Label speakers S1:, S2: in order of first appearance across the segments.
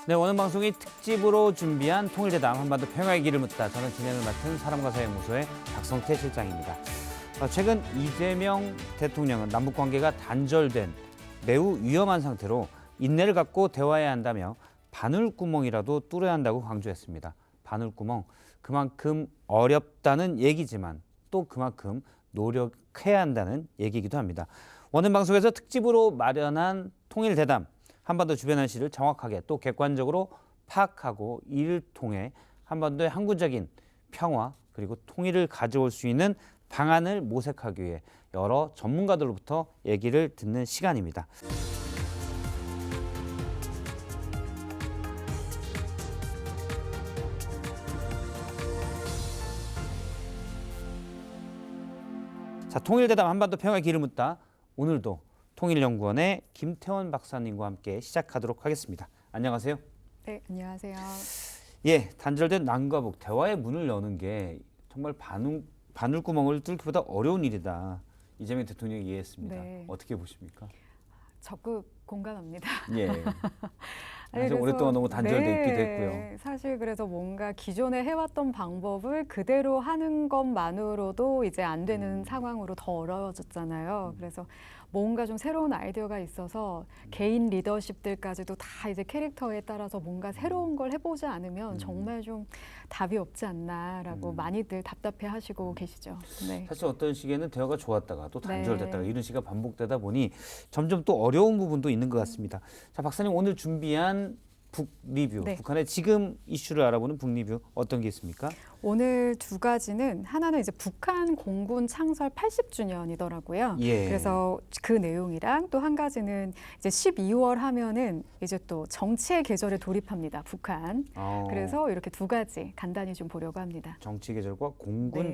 S1: 네, 오늘 방송이 특집으로 준비한 통일대담 한반도 평화의 길을 묻다. 저는 진행을 맡은 사람과 사회연구소의 박성태 실장입니다. 최근 이재명 대통령은 남북관계가 단절된 매우 위험한 상태로 인내를 갖고 대화해야 한다며 바늘구멍이라도 뚫어야 한다고 강조했습니다. 바늘구멍, 그만큼 어렵다는 얘기지만 또 그만큼 노력해야 한다는 얘기이기도 합니다. 오늘 방송에서 특집으로 마련한 통일대담, 한반도 주변 현실을 정확하게 또 객관적으로 파악하고 이를 통해 한반도의 항구적인 평화 그리고 통일을 가져올 수 있는 방안을 모색하기 위해 여러 전문가들로부터 얘기를 듣는 시간입니다. 자, 통일대담 한반도 평화의 길을 묻다. 오늘도 통일연구원의 김태원 박사님과 함께 시작하도록 하겠습니다. 안녕하세요.
S2: 네, 안녕하세요.
S1: 예, 단절된 남과 북 대화의 문을 여는 게 정말 바늘구멍을 뚫기보다 어려운 일이다. 이재명 대통령이 이해했습니다.
S2: 네.
S1: 어떻게 보십니까?
S2: 적극 공감합니다.
S1: 예.
S2: 아니,
S1: 사실 오랫동안 너무 단절돼 있기도 했고요.
S2: 사실 그래서 뭔가 기존에 해왔던 방법을 그대로 하는 것만으로도 이제 안 되는 상황으로 더 어려워졌잖아요. 그래서 뭔가 좀 새로운 아이디어가 있어서 개인 리더십들까지도 다 이제 캐릭터에 따라서 뭔가 새로운 걸 해보지 않으면 정말 좀 답이 없지 않나라고 많이들 답답해하시고 계시죠. 네.
S1: 사실 어떤 시기에는 대화가 좋았다가 또 단절됐다가
S2: 네.
S1: 이런 시기가 반복되다 보니 점점 또 어려운 부분도 있는 것 같습니다. 자, 박사님 오늘 준비한 북 리뷰,
S2: 네.
S1: 북한의 지금 이슈를 알아보는 북 리뷰 어떤 게 있습니까?
S2: 오늘 두 가지는 하나는 이제 북한 공군 창설 80주년이더라고요.
S1: 예.
S2: 그래서 그 내용이랑 또 한 가지는 이제 12월 하면은 이제 또 정치의 계절에 돌입합니다. 북한. 그래서 이렇게 두 가지 간단히 좀 보려고 합니다.
S1: 정치 계절과 공군
S2: 네.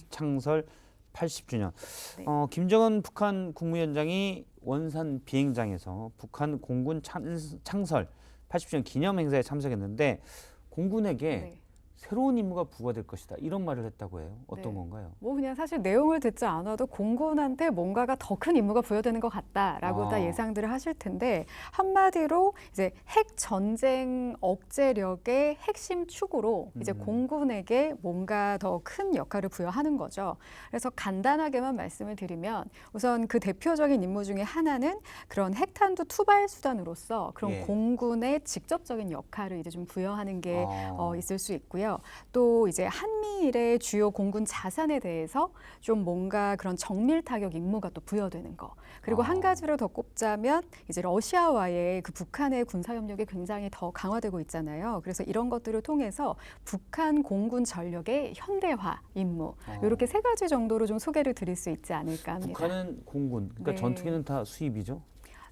S1: 창설 80주년.
S2: 네.
S1: 김정은 북한 국무위원장이 원산 비행장에서 북한 공군 창설 80주년 기념 행사에 참석했는데 공군에게
S2: 네.
S1: 새로운 임무가 부과될 것이다. 이런 말을 했다고 해요. 어떤
S2: 네.
S1: 건가요?
S2: 뭐 그냥 사실 내용을 듣지 않아도 공군한테 뭔가가 더 큰 임무가 부여되는 것 같다라고 다 예상들을 하실 텐데 한마디로 이제 핵 전쟁 억제력의 핵심 축으로 이제 공군에게 뭔가 더 큰 역할을 부여하는 거죠. 그래서 간단하게만 말씀을 드리면 우선 그 대표적인 임무 중에 하나는 그런 핵탄두 투발 수단으로서 그런
S1: 예.
S2: 공군의 직접적인 역할을 이제 좀 부여하는 게 있을 수 있고요. 또 이제 한미일의 주요 공군 자산에 대해서 좀 뭔가 그런 정밀 타격 임무가 또 부여되는 거. 그리고 한 가지를 더 꼽자면 이제 러시아와의 그 북한의 군사 협력이 굉장히 더 강화되고 있잖아요. 그래서 이런 것들을 통해서 북한 공군 전력의 현대화 임무. 이렇게 세 가지 정도로 좀 소개를 드릴 수 있지 않을까 합니다.
S1: 북한은 공군, 그러니까
S2: 네.
S1: 전투기는 다 수입이죠?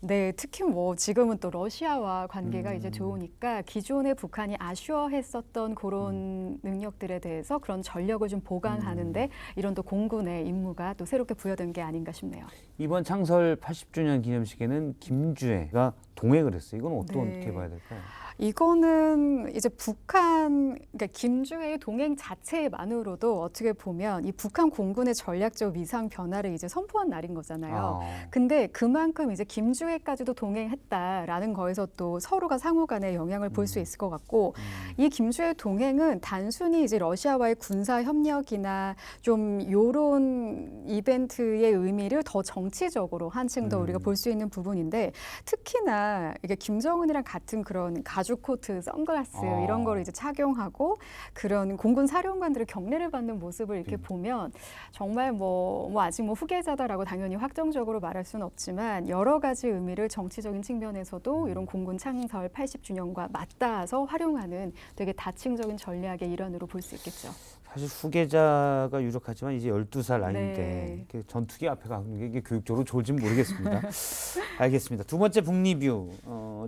S2: 네, 특히 뭐 지금은 또 러시아와 관계가 이제 좋으니까 기존에 북한이 아쉬워했었던 그런 능력들에 대해서 그런 전력을 좀 보강하는데 이런 또 공군의 임무가 또 새롭게 부여된 게 아닌가 싶네요.
S1: 이번 창설 80주년 기념식에는 김주애가 동행을 했어요. 이건 어떻게
S2: 네.
S1: 봐야 될까요?
S2: 이거는 이제 북한, 그러니까 김주애의 동행 자체만으로도 어떻게 보면 이 북한 공군의 전략적 위상 변화를 이제 선포한 날인 거잖아요. 근데 그만큼 이제 김주애까지도 동행했다라는 거에서 또 서로가 상호간에 영향을 볼 수 있을 것 같고 이 김주애 동행은 단순히 이제 러시아와의 군사 협력이나 좀 요런 이벤트의 의미를 더 정치적으로 한층 더 우리가 볼 수 있는 부분인데 특히나 이게 김정은이랑 같은 그런 가죽 코트, 선글라스 이런 거를 이제 착용하고 그런 공군 사령관들의 경례를 받는 모습을 이렇게 보면 정말 뭐 아직 뭐 후계자다라고 당연히 확정적으로 말할 수는 없지만 여러 가지 의미를 정치적인 측면에서도 이런 공군 창설 80주년과 맞닿아서 활용하는 되게 다층적인 전략의 일환으로 볼 수 있겠죠.
S1: 사실 후계자가 유력하지만 이제 12살 나이인데
S2: 네.
S1: 이렇게 전투기 앞에 가는 게 이게 교육적으로 좋을지는 모르겠습니다. 알겠습니다. 두 번째 북리뷰,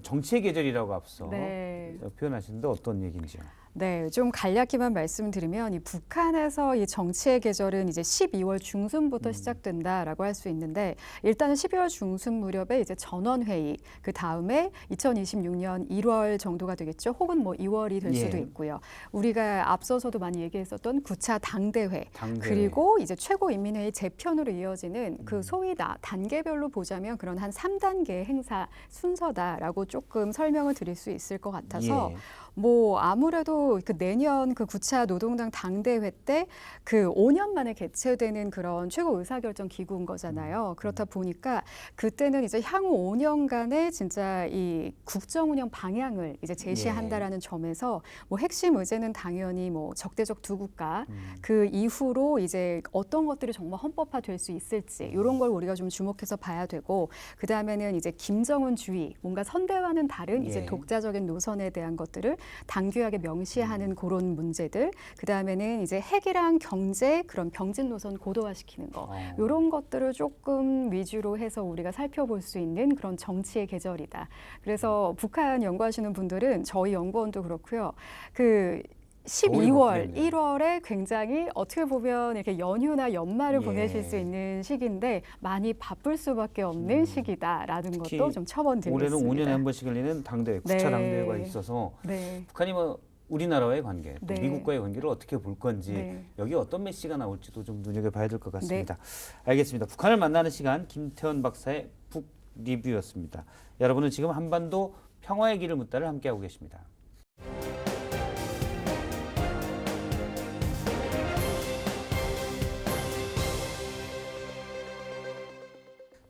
S1: 정치의 계절이라고 앞서
S2: 네.
S1: 표현하시는데 어떤 얘기인지요?
S2: 네, 좀 간략히만 말씀드리면 이 북한에서 이 정치의 계절은 이제 12월 중순부터 시작된다라고 할 수 있는데 일단은 12월 중순 무렵에 이제 전원회의, 그 다음에 2026년 1월 정도가 되겠죠. 혹은 뭐 2월이 될 수도
S1: 예.
S2: 있고요. 우리가 앞서서도 많이 얘기했었던 9차 당대회,
S1: 당대회.
S2: 그리고 이제 최고인민회의 재편으로 이어지는 그 소위 단계별로 보자면 그런 한 3단계 행사 순서다라고 조금 설명을 드릴 수 있을 것 같아서 거라서
S1: 예.
S2: 뭐 아무래도 그 내년 그 9차 노동당 당대회 때 그 5년 만에 개최되는 그런 최고 의사결정 기구인 거잖아요. 그렇다 보니까 그때는 이제 향후 5년간의 진짜 이 국정 운영 방향을 이제 제시한다라는 점에서 뭐 핵심 의제는 당연히 뭐 적대적 두 국가 그 이후로 이제 어떤 것들이 정말 헌법화될 수 있을지 이런 걸 우리가 좀 주목해서 봐야 되고 그 다음에는 이제 김정은주의 뭔가 선대와는 다른 이제
S1: 예.
S2: 독자적인 노선에 대한 것들을 단규하게 명시하는 그런 문제들 그 다음에는 이제 핵이랑 경제 그런 병진 노선 고도화시키는 거 이런 것들을 조금 위주로 해서 우리가 살펴볼 수 있는 그런 정치의 계절이다. 그래서 북한 연구하시는 분들은 저희 연구원도 그렇고요. 그 12월,
S1: 바쁘겠네요.
S2: 1월에 굉장히 어떻게 보면 이렇게 연휴나 연말을
S1: 예.
S2: 보내실 수 있는 시기인데 많이 바쁠 수밖에 없는 시기다라는
S1: 특히
S2: 것도 좀 첨언드리겠습니다.
S1: 올해는 5년에 한 번씩 열리는 당대회, 9차
S2: 네.
S1: 당대회가 있어서
S2: 네.
S1: 북한이 뭐 우리나라와의 관계, 또
S2: 네.
S1: 미국과의 관계를 어떻게 볼 건지
S2: 네.
S1: 여기 어떤 메시지가 나올지도 좀 눈여겨봐야 될 것 같습니다. 알겠습니다. 북한을 만나는 시간 김태원 박사의 북 리뷰였습니다. 여러분은 지금 한반도 평화의 길을 묻다를 함께하고 계십니다.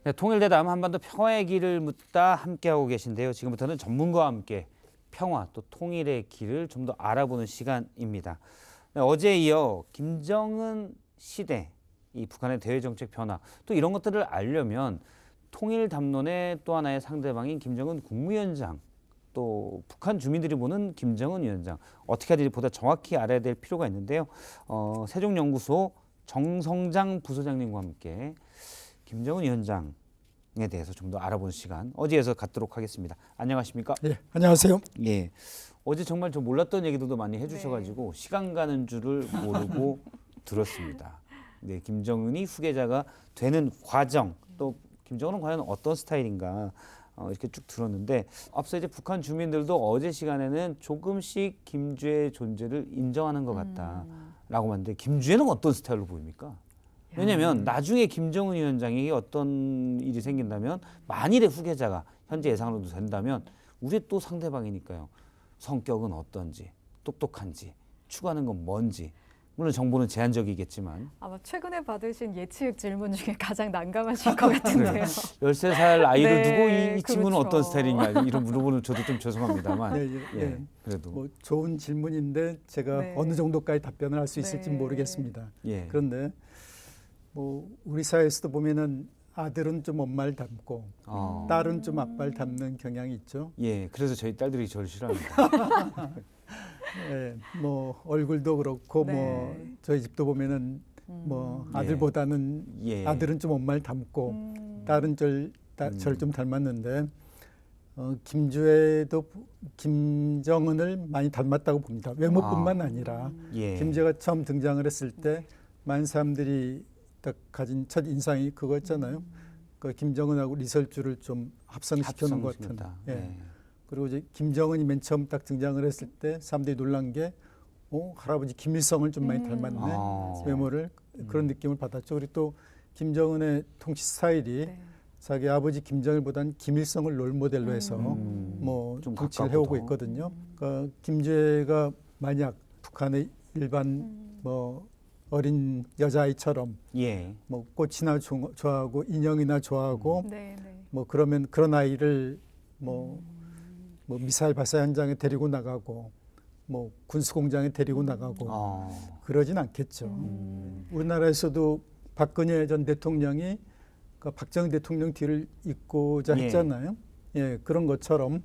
S1: 네, 통일대담 한반도 평화의 길을 묻다 함께하고 계신데요. 지금부터는 전문가와 함께 평화 또 통일의 길을 좀 더 알아보는 시간입니다. 네, 어제에 이어 김정은 시대, 이 북한의 대외정책 변화 또 이런 것들을 알려면 통일 담론의 또 하나의 상대방인 김정은 국무위원장 또 북한 주민들이 보는 김정은 위원장 어떻게 해야 될지 보다 정확히 알아야 될 필요가 있는데요. 세종연구소 정성장 부소장님과 함께 김정은 위원장에 대해서 좀 더 알아보는 시간 어제에서 갖도록 하겠습니다. 안녕하십니까?
S3: 예, 안녕하세요.
S1: 예. 어제 정말 저 몰랐던 얘기들도 많이 해주셔가지고 시간 가는 줄을 모르고 들었습니다. 네, 김정은이 후계자가 되는 과정 또 김정은은 과연 어떤 스타일인가 이렇게 쭉 들었는데 앞서 이제 북한 주민들도 어제 시간에는 조금씩 김주의 존재를 인정하는 것 같다라고 하는데 김주의는 어떤 스타일로 보입니까? 왜냐하면 나중에 김정은 위원장에게 어떤 일이 생긴다면 만일의 후계자가 현재 예상으로도 된다면 우리 또 상대방이니까요. 성격은 어떤지, 똑똑한지, 추구하는 건 뭔지 물론 정보는 제한적이겠지만
S2: 아마 최근에 받으신 예측 질문 중에 가장 난감하실 것 같은데요.
S1: 13살 아이를
S2: 네,
S1: 두고 이 친구는
S2: 그렇죠.
S1: 어떤 스타일이냐 이런 물어보는 저도 좀 죄송합니다만
S3: 네, 예.
S1: 그래도
S3: 뭐 좋은 질문인데 제가
S2: 네.
S3: 어느 정도까지 답변을 할 수 있을지
S2: 네.
S3: 모르겠습니다.
S1: 예.
S3: 그런데 뭐 우리 사회에서도 보면은 아들은 좀 엄마를 닮고 딸은 좀 아빠를 닮는 경향이 있죠.
S1: 예, 그래서 저희 딸들이 저를 싫어합니다.
S3: 예, 뭐 얼굴도 그렇고
S2: 네.
S3: 뭐 저희 집도 보면은 뭐 아들보다는
S1: 예.
S3: 아들은 좀 엄마를 닮고 딸은 저를 좀 닮았는데 김주애도 김정은을 많이 닮았다고 봅니다. 외모뿐만 아니라
S1: 예.
S3: 김주애가 처음 등장을 했을 때 많은 사람들이 딱 가진 첫 인상이 그거였잖아요. 그 김정은하고 리설주를 좀 합성시켜놓은 것 같은.
S1: 합성시켰다.
S3: 예.
S1: 네.
S3: 그리고 이제 김정은이 맨 처음 딱 등장을 했을 때 사람들이 놀란 게 할아버지 김일성을 좀 많이 닮았네. 외모를 그런 느낌을 받았죠. 그리고 또 김정은의 통치 스타일이
S2: 네.
S3: 자기 아버지 김정일보다는 김일성을 롤 모델로 해서 뭐
S1: 좀
S3: 통치를
S1: 가깝고
S3: 해오고
S1: 더.
S3: 있거든요. 그러니까 김주애가 만약 북한의 일반 뭐 어린 여자아이처럼
S1: 예.
S3: 뭐 꽃이나 좋아하고 인형이나 좋아하고
S2: 네, 네.
S3: 뭐 그러면 그런 아이를 뭐 미사일 발사 현장에 데리고 나가고 뭐 군수 공장에 데리고 나가고 그러진 않겠죠. 우리나라에서도 박근혜 전 대통령이 그 박정희 대통령 뒤를 잇고자
S1: 예.
S3: 했잖아요. 예, 그런 것처럼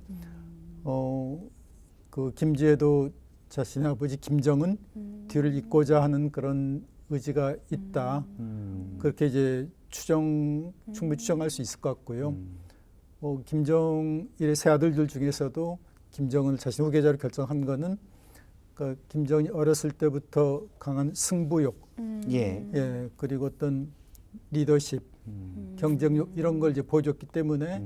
S3: 그 김주애도 자신의 아버지 김정은 뒤를 잇고자 하는 그런 의지가 있다. 그렇게 이제 충분히 추정할 수 있을 것 같고요. 김정일의 세 아들들 중에서도 김정은을 자신 후계자로 결정한 거는 그 김정은이 어렸을 때부터 강한 승부욕, 예, 그리고 어떤 리더십, 경쟁력 이런 걸 이제 보여줬기 때문에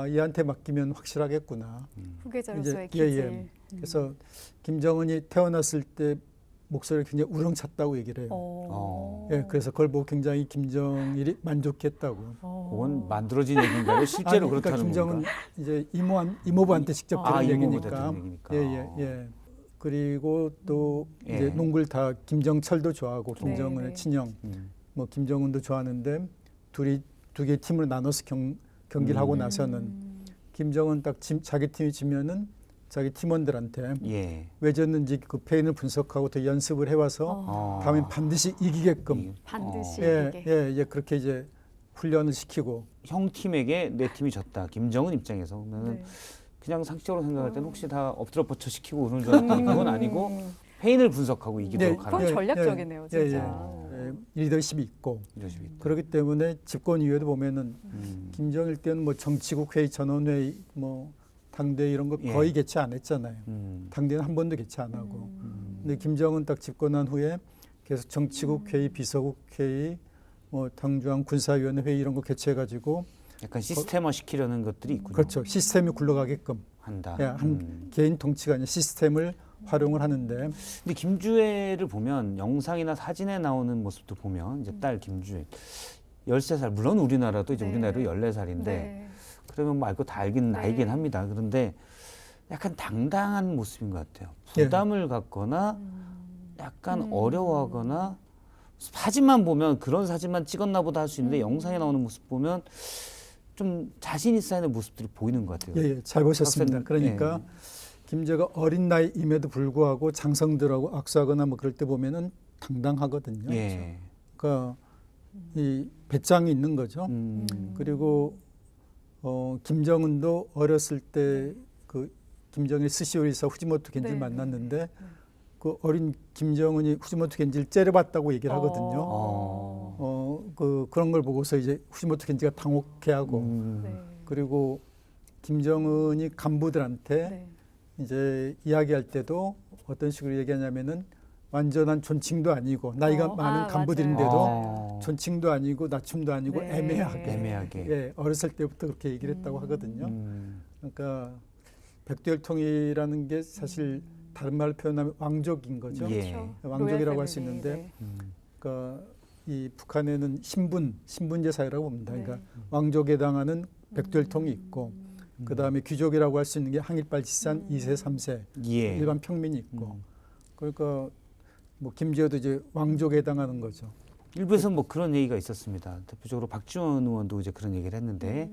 S3: 얘한테 맡기면 확실하겠구나.
S2: 후계자로서의
S3: 이제,
S2: 기질.
S3: 그래서 김정은이 태어났을 때 목소리를 굉장히 우렁찼다고 얘기를 해요. 예, 그래서 그걸 보고 굉장히 김정일이 만족했다고.
S1: 그건 만들어진 얘기인가요? 실제로
S3: 아니, 그러니까
S1: 그렇다는
S3: 김정은
S1: 겁니까?
S3: 이제 이모부한테 직접 들은
S1: 이모부
S3: 얘기니까.
S1: 대통령 얘기니까.
S3: 예. 그리고 또
S1: 예.
S3: 이제 농구를 다 김정철도 좋아하고 김정은의
S2: 네.
S3: 친형, 뭐 김정은도 좋아하는데 둘이 두 개의 팀으로 나눠서 경기를 하고 나서는 김정은 딱 자기 팀이 지면은 자기 팀원들한테
S1: 예.
S3: 왜 졌는지 그 패인을 분석하고 더 연습을 해와서 다음엔 반드시 이기게끔
S2: 반드시 이기게.
S3: 예, 그렇게 이제 훈련을 시키고.
S1: 형 팀에게 내 팀이 졌다. 김정은 입장에서 그러면은
S2: 네.
S1: 그냥 상식적으로 생각할 때는 혹시 다 엎드려 뻗쳐 시키고 그러는 줄 알았더니 그건 아니고 페인을 분석하고 이기도록
S3: 네,
S1: 하라.
S2: 그건 전략적이네요, 진짜.
S3: 예, 리더십이 있고.
S1: 리더십이 있다.
S3: 그렇기 때문에 집권 이후에도 보면은 김정일 때는 뭐 정치국 회의, 전원회의, 뭐 당대 이런 거
S1: 예.
S3: 거의 개최 안 했잖아요.
S1: 음.
S3: 당대는 한 번도 개최 안 하고. 근데 김정은 딱 집권한 후에 계속 정치국 회의, 비서국 회의, 뭐 당중앙 군사위원회 회의 이런 거 개최해가지고
S1: 약간 시스템화 시키려는 것들이 있군요.
S3: 그렇죠. 시스템이 굴러가게끔
S1: 한다.
S3: 예, 한 개인 통치가 아니라 시스템을 활용을 하는데.
S1: 근데 김주애를 보면 영상이나 사진에 나오는 모습도 보면 이제 딸 김주애 13살 물론 우리나라도 이제
S2: 네.
S1: 우리 나이로 14살인데
S2: 네.
S1: 그러면 뭐 알고 다 알긴
S2: 네.
S1: 알긴 합니다. 그런데 약간 당당한 모습인 것 같아요.
S3: 예.
S1: 부담을 갖거나 약간 어려워하거나 사진만 보면 그런 사진만 찍었나 보다 할 수 있는데 영상에 나오는 모습 보면 좀 자신 있어 하는 모습들이 보이는 것 같아요.
S3: 예, 잘 보셨습니다.
S1: 학생,
S3: 그러니까 김제가 어린 나이임에도 불구하고 장성들하고 악수하거나 뭐 그럴 때 보면은 당당하거든요.
S1: 예.
S3: 그러니까 이 배짱이 있는 거죠. 그리고 김정은도 어렸을 때 그 김정일 스시오리사 후지모토 겐지를
S2: 네.
S3: 만났는데 그 어린 김정은이 후지모토 겐지를 째려봤다고 얘기를 하거든요. 그런 걸 보고서 이제 후지모토 겐지가 당혹해하고
S2: 네.
S3: 그리고 김정은이 간부들한테
S2: 네.
S3: 이제 이야기할 때도 어떤 식으로 얘기하냐면은 완전한 존칭도 아니고 나이가 많은 간부들인데도
S2: 맞아요.
S3: 존칭도 아니고 낮춤도 아니고
S2: 네.
S3: 애매하게
S1: 애매하게.
S3: 어렸을 때부터 그렇게 얘기를 했다고 하거든요.
S1: 음.
S3: 그러니까 백두혈통이라는 게 사실 다른 말로 표현하면 왕족인 거죠.
S1: 예.
S2: 그렇죠.
S3: 왕족이라고
S2: 로얄
S3: 할 수
S2: 패밀리,
S3: 있는데
S2: 네.
S3: 그러니까 이 북한에는 신분제 사회라고 봅니다. 그러니까
S2: 네.
S3: 왕족에 해당하는 백두혈통이 있고 그 다음에 귀족이라고 할 수 있는 게 항일발 지산 2세, 3세
S1: 예.
S3: 일반 평민이 있고 그러니까 뭐 김제도 이제 왕족에 해당하는 거죠.
S1: 일부에서 뭐 그런 얘기가 있었습니다. 대표적으로 박지원 의원도 이제 그런 얘기를 했는데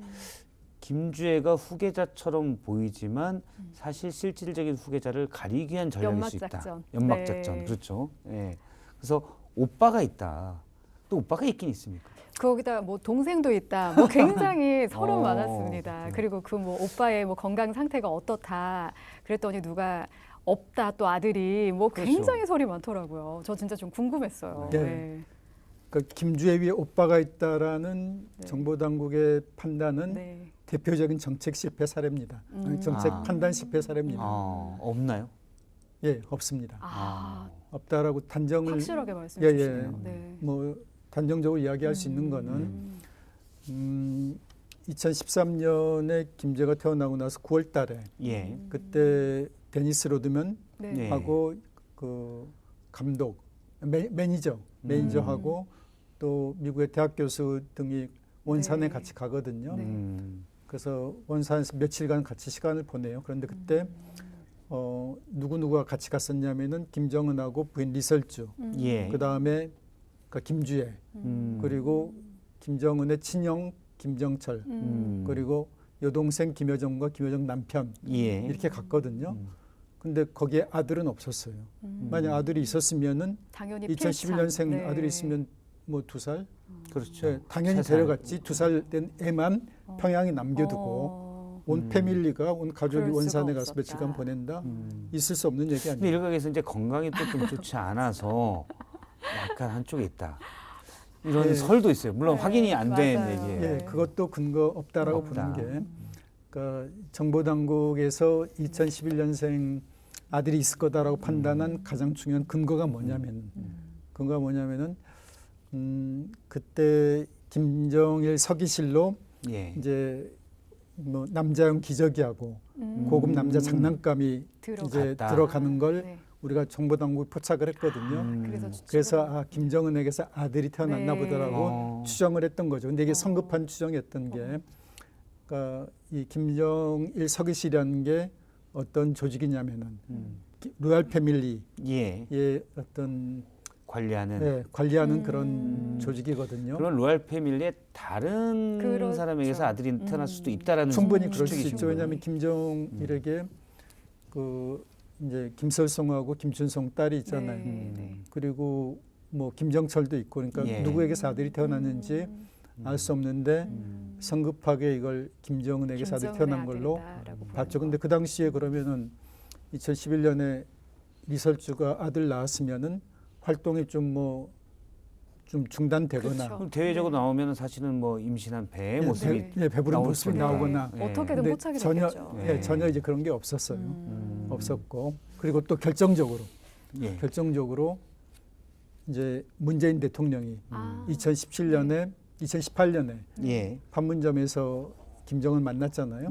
S1: 김주애가 후계자처럼 보이지만 사실 실질적인 후계자를 가리기 위한 전략일 수 있다.
S2: 연막작전.
S1: 연막작전.
S2: 네.
S1: 그렇죠. 예. 그래서 오빠가 있다. 또 오빠가 있긴 있습니까?
S2: 거기다 뭐 동생도 있다. 뭐 굉장히 서로
S1: 어,
S2: 많았습니다. 그리고 그 뭐 오빠의 뭐 건강 상태가 어떻다. 그랬더니 누가 없다 또 아들이 뭐
S1: 그렇죠.
S2: 굉장히 설이 많더라고요. 저 진짜 좀 궁금했어요.
S3: 네.
S2: 네.
S3: 그러니까 김주애 위에 오빠가 있다라는
S2: 네.
S3: 정보 당국의 판단은
S2: 네.
S3: 대표적인 정책 실패 사례입니다. 정책
S1: 아.
S3: 판단 실패 사례입니다.
S1: 없나요?
S3: 예, 없습니다.
S2: 아,
S3: 없다라고 단정을
S2: 확실하게 말씀해
S3: 예,
S2: 주시네요. 네.
S3: 뭐 단정적으로 이야기할 수 있는 거는 2013년에 김제가 태어나고 나서 9월 달에
S1: 예.
S3: 그때 데니스 로드면
S2: 네.
S1: 네.
S3: 하고 그 감독 매니저하고 또 미국의 대학 교수 등이 원산에
S2: 네.
S3: 같이 가거든요.
S2: 네.
S3: 그래서 원산에서 며칠간 같이 시간을 보내요. 그런데 그때 누구누구가 같이 갔었냐면은 김정은하고 부인 리설주,
S1: 예.
S3: 그 다음에 김주애, 그리고 김정은의 친형 김정철, 그리고 여동생 김여정과 김여정 남편
S1: 예.
S3: 이렇게 갔거든요. 근데 거기에 아들은 없었어요. 만약 아들이 있었으면은
S2: 당연히
S3: 2011년생
S2: 필참. 네.
S3: 아들이 있으면 뭐 2살,
S1: 그렇죠.
S3: 당연히
S1: 3살.
S3: 데려갔지. 2살 된 애만 평양에 남겨두고 온 패밀리가 온 가족이
S2: 그럴 수가
S3: 원산에 가서
S2: 없었다.
S3: 며칠간 보낸다. 있을 수 없는 얘기
S1: 근데
S3: 아니에요.
S1: 일각에서 이제 건강이 또 좀 좋지 않아서 약간 한쪽에 있다. 이런
S3: 예.
S1: 설도 있어요. 물론
S2: 네,
S1: 확인이 안 된
S2: 맞아요.
S1: 얘기예요.
S3: 예, 그것도 근거 없다라고
S1: 없다.
S3: 보는 게, 그러니까 정보 당국에서 2011년생 아들이 있을 거다라고 판단한 가장 중요한 근거가 뭐냐면은 그때 김정일 서기실로
S1: 예.
S3: 이제 뭐 남자용 기저귀하고 고급 남자 장난감이 이제
S2: 들어갔다.
S3: 들어가는 걸
S2: 네.
S3: 우리가 정보당국이 포착을 했거든요.
S2: 그래서
S3: 그래서 김정은에게서 아들이 태어났나
S2: 네.
S3: 보다라고 추정을 했던 거죠. 근데 이게 성급한 추정이었던 게, 그러니까 이 김정일 서기실이라는 게 어떤 조직이냐면은 로얄 패밀리의 어떤 관리하는 그런 조직이거든요.
S1: 그런 로얄 패밀리의 다른
S2: 그렇죠.
S1: 사람에게서 아들이 태어날 수도 있다라는
S3: 충분히 그럴 수
S1: 추측이신
S3: 있죠.
S1: 거예요.
S3: 왜냐하면 김정일에게 그 이제 김설성하고 김춘성 딸이 있잖아요.
S2: 네.
S3: 그리고 뭐 김정철도 있고, 그러니까 누구에게서 아들이 태어났는지 알 수 없는데 성급하게 이걸 김정은에게서 아들이 태어난 걸로 봤죠. 근데 그 당시에 그러면은 2011년에 리설주가 아들 낳았으면은 활동이 좀 중단되거나,
S2: 그렇죠.
S1: 대외적으로 나오면 사실은 뭐 임신한 배의 모습이
S3: 배부른
S1: 나올
S3: 모습이
S1: 수가
S3: 나오거나,
S2: 어떻게든
S3: 근데
S2: 포착이
S3: 전혀
S2: 됐겠죠.
S3: 전혀 이제 그런 게 없었어요. 없었고, 그리고 또 결정적으로 이제 문재인 대통령이 2018년에 판문점에서 김정은 만났잖아요.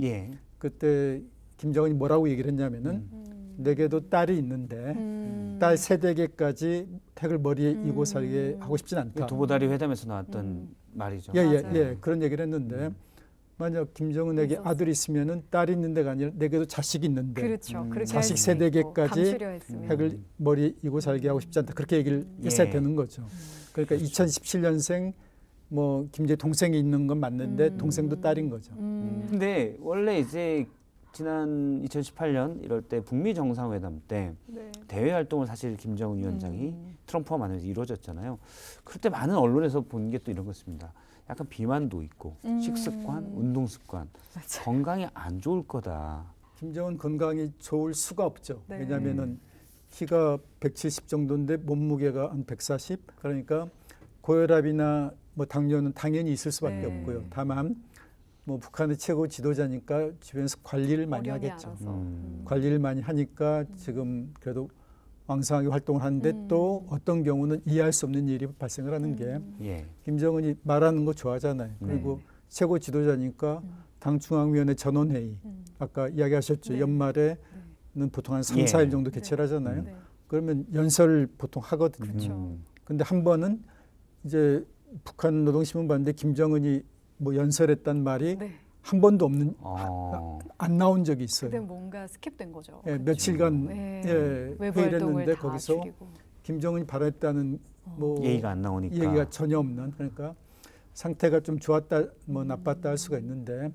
S3: 그때 김정은이 뭐라고 얘기를 했냐면은 내게도 딸이 있는데 딸 세대계까지 핵을 머리에 이고 살게 하고 싶진 않다.
S1: 두보다리 회담에서 나왔던 말이죠.
S3: 그런 얘기를 했는데, 만약 김정은에게 아들이 있으면은 딸이 있는 데가 아니라 내게도 자식이 있는데
S2: 그렇죠. 그렇게
S3: 자식
S2: 할 수
S3: 세대계까지
S2: 있고, 감추려 했으면.
S3: 핵을 머리에 이고 살게 하고 싶지 않다. 그렇게 얘기를 했어야 되는 거죠. 그러니까 2017년생 뭐 김제 동생이 있는 건 맞는데 동생도 딸인 거죠.
S1: 근데 원래 이제 지난 2018년 이럴 때 북미 정상회담 때 대외 활동을 사실 김정은 위원장이 트럼프와 만나서 이루어졌잖아요. 그럴 때 많은 언론에서 본 게 또 이런 것입니다. 약간 비만도 있고 식습관, 운동 습관, 건강이 안 좋을 거다.
S3: 김정은 건강이 좋을 수가 없죠. 왜냐하면은 키가 170 정도인데 몸무게가 한 140. 그러니까 고혈압이나 뭐 당뇨는 당연히 있을 수밖에 없고요. 다만 뭐 북한의 최고 지도자니까 주변에서 관리를 많이 하겠죠. 관리를 많이 하니까 지금 그래도 왕성하게 활동을 하는데 또 어떤 경우는 이해할 수 없는 일이 발생을 하는 게 김정은이 말하는 거 좋아하잖아요. 그리고 최고 지도자니까 당 중앙위원회 전원회의 아까 이야기하셨죠. 연말에는 보통 한 3, 4일 정도 개최를 하잖아요. 그러면 연설을 보통 하거든요. 근데 한 번은 이제 북한 노동신문 봤는데 김정은이 뭐 연설했단 말이 한 번도 없는 안 나온 적이 있어요.
S2: 그때 뭔가 스킵된 거죠.
S3: 며칠간 회의를 했는데 거기서
S2: 줄이고.
S3: 김정은이 발언했다는 뭐
S1: 얘기가 안 나오니까
S3: 얘기가 전혀 없는, 그러니까 상태가 좀 좋았다 뭐 나빴다 할 수가 있는데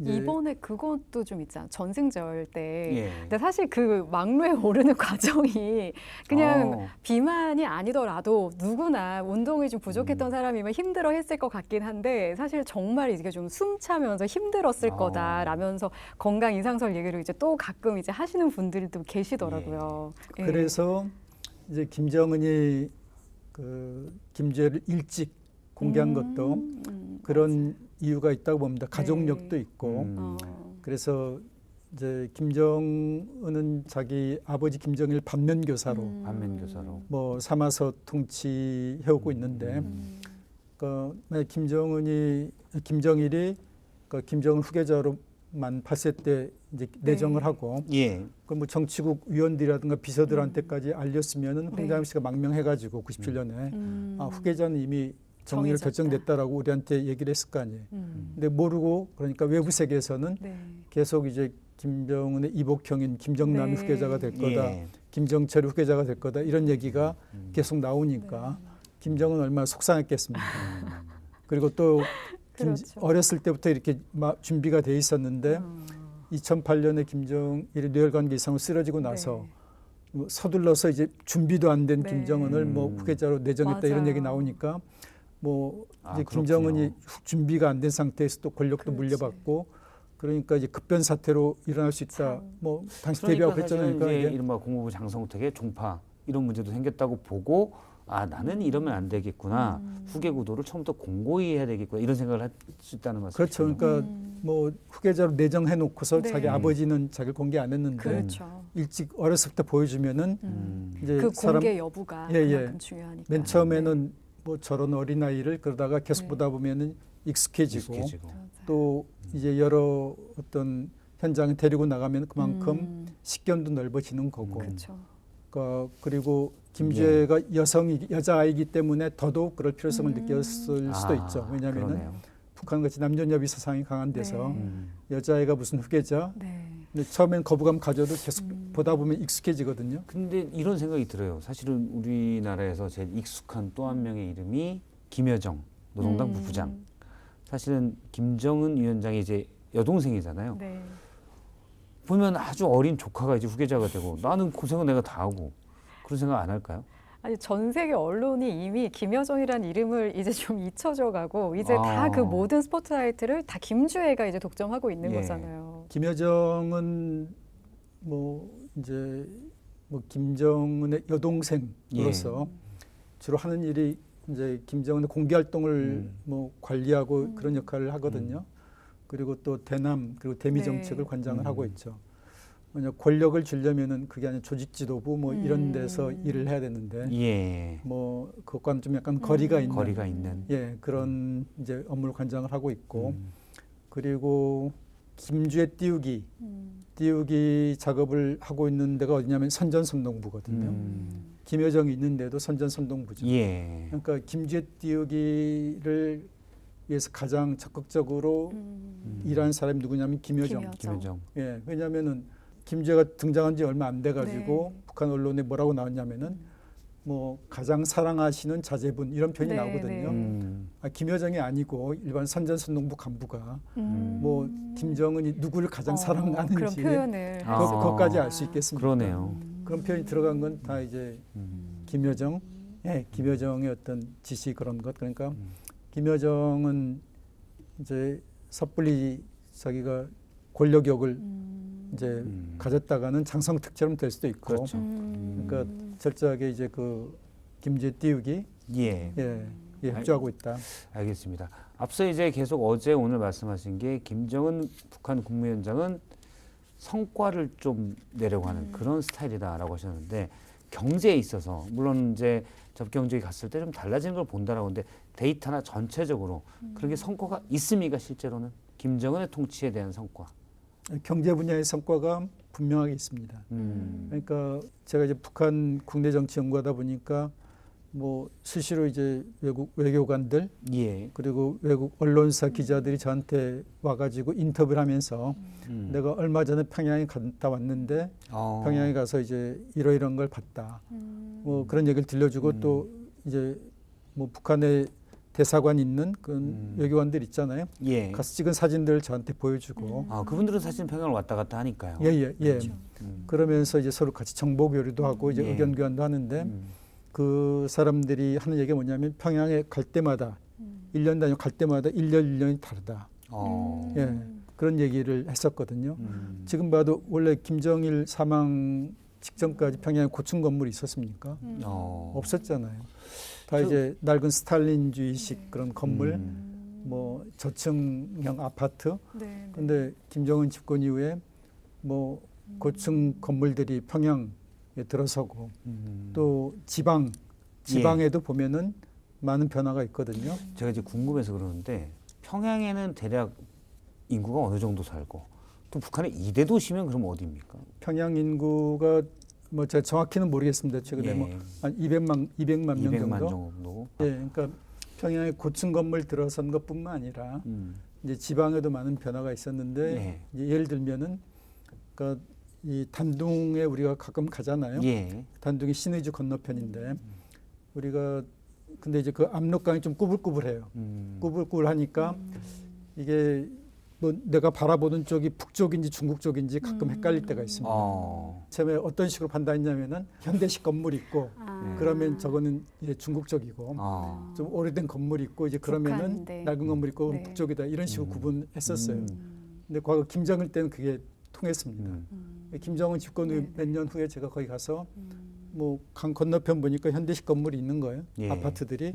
S2: 이번에 그것도 좀 있잖아. 전승절 때. 근데 사실 그 막루에 오르는 과정이 그냥 비만이 아니더라도 누구나 운동이 좀 부족했던 사람이면 힘들어 했을 것 같긴 한데 사실 정말 이게 좀 숨차면서 힘들었을 거다라면서 건강 이상설 얘기를 이제 또 가끔 이제 하시는 분들도 계시더라고요.
S3: 그래서 이제 김정은이 그 김제를 일찍 공개한 것도 그런 이유가 있다고 봅니다. 가족력도 있고. 그래서 이제 김정은은 자기 아버지 김정일 반면교사로 뭐 삼아서 통치해오고 있는데, 만약 김정일이 그 김정은 후계자로만 봤을 때 이제 내정을 하고, 그 뭐 정치국 위원들이라든가 비서들한테까지 알렸으면은 황장엽 씨가 망명해가지고 97년에 후계자는 이미 정리를 결정됐다라고 우리한테 얘기를 했을 거 아니에요. 근데 모르고, 그러니까 외부 세계에서는 계속 이제 김정은의 이복형인 김정남이 후계자가 될 거다, 김정철이 후계자가 될 거다 이런 얘기가 계속 나오니까 김정은 얼마나 속상했겠습니까. 그리고 또 어렸을 때부터 이렇게 준비가 돼 있었는데 2008년에 김정일이 뇌혈관계 이상으로 쓰러지고 나서 서둘러서 이제 준비도 안 된 김정은을 뭐 후계자로 내정했다 이런 얘기 나오니까 뭐 이제 김정은이 준비가 안 된 상태에서 또 권력도 물려받고, 그러니까 이제 급변 사태로 일어날 수 있다. 뭐 당시 대비하고 했잖아요.
S1: 그러니까 이른바 공무부 장성택의 종파 이런 문제도 생겼다고 보고 나는 이러면 안 되겠구나. 후계 구도를 처음부터 공고히 해야 되겠구나. 이런 생각을 할 수 있다는 말씀이죠.
S3: 그렇죠. 그러니까 뭐 후계자로 내정해 놓고서 자기 아버지는 자기를 공개 안 했는데 일찍 어렸을 때 보여주면은 이제
S2: 그 공개 여부가 그만큼 중요하니까.
S3: 맨 처음에는 뭐 저런 어린아이를 그러다가 계속 보다 보면은 익숙해지고 또 이제 여러 어떤 현장에 데리고 나가면 그만큼 식견도 넓어지는 거고. 그리고 김주애가 여자아이기 때문에 더더욱 그럴 필요성을 느꼈을 수도 있죠. 왜냐하면
S1: 그러네요.
S3: 북한같이 남존여비 사상이 강한 데서
S2: 네.
S3: 여자아이가 무슨 후계자.
S2: 네.
S3: 근데 처음엔 거부감 가져도 계속 보다 보면 익숙해지거든요.
S1: 근데 이런 생각이 들어요. 사실은 우리나라에서 제일 익숙한 또 한 명의 이름이 김여정 노동당 부부장. 사실은 김정은 위원장이 이제 여동생이잖아요.
S2: 네.
S1: 보면 아주 어린 조카가 이제 후계자가 되고 나는 고생은 내가 다 하고 그런 생각 안 할까요?
S2: 아니 전 세계 언론이 이미 김여정이라는 이름을 이제 좀 잊혀져 가고 이제 다 그 모든 스포트라이트를 다 김주애가 이제 독점하고 있는
S1: 예.
S2: 거잖아요.
S3: 김여정은 뭐 이제 뭐 김정은의 여동생으로서 주로 하는 일이 이제 김정은의 공개 활동을 뭐 관리하고 그런 역할을 하거든요. 그리고 또 대남 그리고 대미
S2: 네.
S3: 정책을 관장을 하고 있죠. 만약 권력을 주려면은 그게 아니라 조직 지도부 뭐 이런 데서 일을 해야 되는데
S1: 예.
S3: 뭐 그것과는 좀 약간 거리가 있는
S1: 거리가 있는.
S3: 예 그런 이제 업무를 관장을 하고 있고 그리고 김주애 띄우기 작업을 하고 있는 데가 어디냐면 선전선동부거든요. 김여정이 있는데도 선전선동부죠.
S1: 예.
S3: 그러니까 김주애 띄우기를 위해서 가장 적극적으로 일하는 사람이 누구냐면 김여정.
S1: 김여정.
S3: 예, 왜냐하면은 김주애가 등장한 지 얼마 안 돼가지고
S2: 네.
S3: 북한 언론에 뭐라고 나왔냐면은 뭐 가장 사랑하시는 자제분 이런 표현이
S2: 네,
S3: 나오거든요.
S2: 네.
S3: 김여정이 아니고 일반 선전선동부 간부가
S2: 음.
S3: 뭐 김정은이 누구를 가장
S2: 그런
S3: 사랑하는지
S2: 표현을
S1: 아.
S3: 그것까지 알 수 있겠습니까?
S1: 그러네요.
S3: 그런 표현이 들어간 건 다 이제 김여정, 김여정의 어떤 지시 그런 것 그러니까 김여정은 이제 섣불리 자기가 권력욕을 이제 가졌다가는 장성특처럼 될 수도 있고,
S1: 그렇죠.
S3: 그러니까 철저하게 이제 그 김주애 띄우기
S1: 예.
S3: 협조하고 있다.
S1: 알겠습니다. 앞서 이제 계속 어제 오늘 말씀하신 게 김정은 북한 국무위원장은 성과를 좀 내려고 하는 그런 스타일이다라고 하셨는데 경제에 있어서 물론 이제 접경적이 갔을 때 좀 달라지는 걸 본다라고 하는데 데이터나 전체적으로 그런 게 성과가 있습니까 실제로는 김정은의 통치에 대한 성과?
S3: 경제 분야의 성과가 분명하게 있습니다. 그러니까 제가 이제 북한 국내 정치 연구하다 보니까 뭐 수시로 이제 외국 외교관들
S1: 예.
S3: 그리고 외국 언론사 기자들이 저한테 와가지고 인터뷰를 하면서 내가 얼마 전에 평양에 갔다 왔는데 평양에 가서 이제 이런 걸 봤다. 뭐 그런 얘기를 들려주고 또 이제 뭐 북한에 대사관 있는 그 외교관들 있잖아요.
S1: 예.
S3: 가서 찍은 사진들을 저한테 보여주고.
S1: 아 그분들은 사실 평양을 왔다 갔다 하니까요.
S3: 예.
S2: 그렇죠.
S3: 그러면서 이제 서로 같이 정보 교류도 하고 이제
S1: 예.
S3: 의견 교환도 하는데 그 사람들이 하는 얘기가 뭐냐면 평양에 갈 때마다 1년 단위 갈 때마다 1년이 다르다. 예. 그런 얘기를 했었거든요. 지금 봐도 원래 김정일 사망 직전까지 평양에 고층 건물이 있었습니까? 없었잖아요. 다 이제 낡은 스탈린주의식 그런 건물, 뭐 저층형 아파트.
S2: 네.
S3: 근데 김정은 집권 이후에 뭐 고층 건물들이 평양에 들어서고 또 지방에도 보면은 많은 변화가 있거든요.
S1: 제가 이제 궁금해서 그러는데 평양에는 대략 인구가 어느 정도 살고 또 북한의 2대 도시면 그럼 어디입니까?
S3: 평양 인구가 뭐 제가 정확히는 모르겠습니다. 최근에
S1: 예.
S3: 뭐 한 200만 명
S1: 200만
S3: 정도.
S1: 정도.
S3: 예, 그러니까 평양에 고층 건물 들어선 것뿐만 아니라 이제 지방에도 많은 변화가 있었는데
S1: 예.
S3: 이제 예를 들면은 그러니까 이 단둥에 우리가 가끔 가잖아요.
S1: 예.
S3: 단둥이 신의주 건너편인데 우리가 근데 이제 그 압록강이 좀 꾸불꾸불해요. 꾸불꾸불하니까 이게 뭐 내가 바라보는 쪽이 북쪽인지 중국 쪽인지 가끔 헷갈릴 때가 있습니다. 처음에 어떤 식으로 판단했냐면은 현대식 건물 있고 그러면 저거는 이제 중국 쪽이고 좀 오래된 건물 있고 이제 그러면은
S2: 북한인데.
S3: 낡은 건물 있고
S2: 네.
S3: 북쪽이다 이런 식으로 구분했었어요. 근데 과거 김정일 때는 그게 통했습니다. 김정은 집권 후 몇 년 후에 제가 거기 가서 뭐 강 건너편 보니까 현대식 건물이 있는 거예요.
S1: 예.
S3: 아파트들이.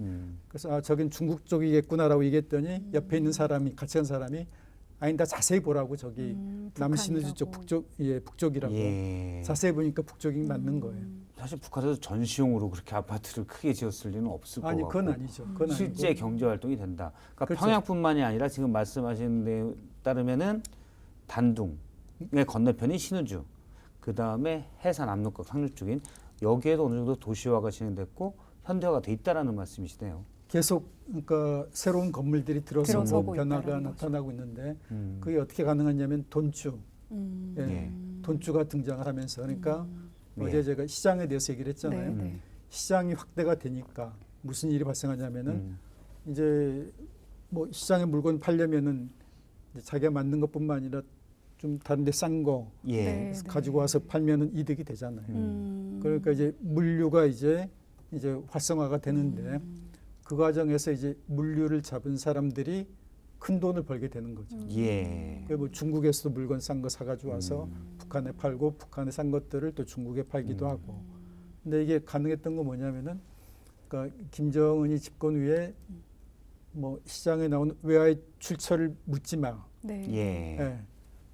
S3: 그래서 아 저긴 중국 쪽이겠구나라고 얘기했더니 옆에 있는 사람이 같이 간 사람이 아니다 자세히 보라고 저기 남신의주 쪽 북쪽이라고
S1: 예.
S3: 자세히 보니까 북쪽이 맞는 거예요.
S1: 사실 북한에서 전시용으로 그렇게 아파트를 크게 지었을 리는 없을 것
S3: 아니
S1: 같고
S3: 그건 아니죠. 그건
S1: 실제
S3: 아니고.
S1: 경제 활동이 된다. 그러니까
S3: 그렇죠.
S1: 평양뿐만이 아니라 지금 말씀하신 데 따르면은 단둥의 건너편이 신의주, 그 다음에 해산 압록강 상류 쪽인 여기에도 어느 정도 도시화가 진행됐고 현대화가 돼 있다라는 말씀이시네요.
S3: 계속 그러니까 새로운 건물들이 들어서고
S2: 들어서고
S3: 변화가
S2: 있다라는
S3: 나타나고 있는데
S1: 음.
S3: 그게 어떻게 가능하냐면 돈주,
S2: 음.
S3: 예,
S1: 예.
S3: 돈주가 등장을 하면서 그러니까
S1: 예.
S3: 어제 제가 시장에 대해서 얘기를 했잖아요.
S2: 네, 네.
S3: 시장이 확대가 되니까 무슨 일이 발생하냐면은 이제 뭐 시장에 물건 팔려면은 이제 자기가 만든 것뿐만 아니라 좀 다른데 싼 거
S1: 예.
S2: 네.
S3: 가지고 와서 팔면은 이득이 되잖아요.
S2: 음.
S3: 그러니까 이제 물류가 이제 활성화가 되는데 그 과정에서 이제 물류를 잡은 사람들이 큰 돈을 벌게 되는 거죠.
S1: 예.
S3: 뭐 중국에서도 물건 싼 거 사가지고 와서 북한에 팔고 북한에 산 것들을 또 중국에 팔기도 하고. 근데 이게 가능했던 건 뭐냐면은 그러니까 김정은이 집권 후에 뭐 시장에 나온 외화의 출처를 묻지 마.
S2: 네.
S1: 예.
S3: 예.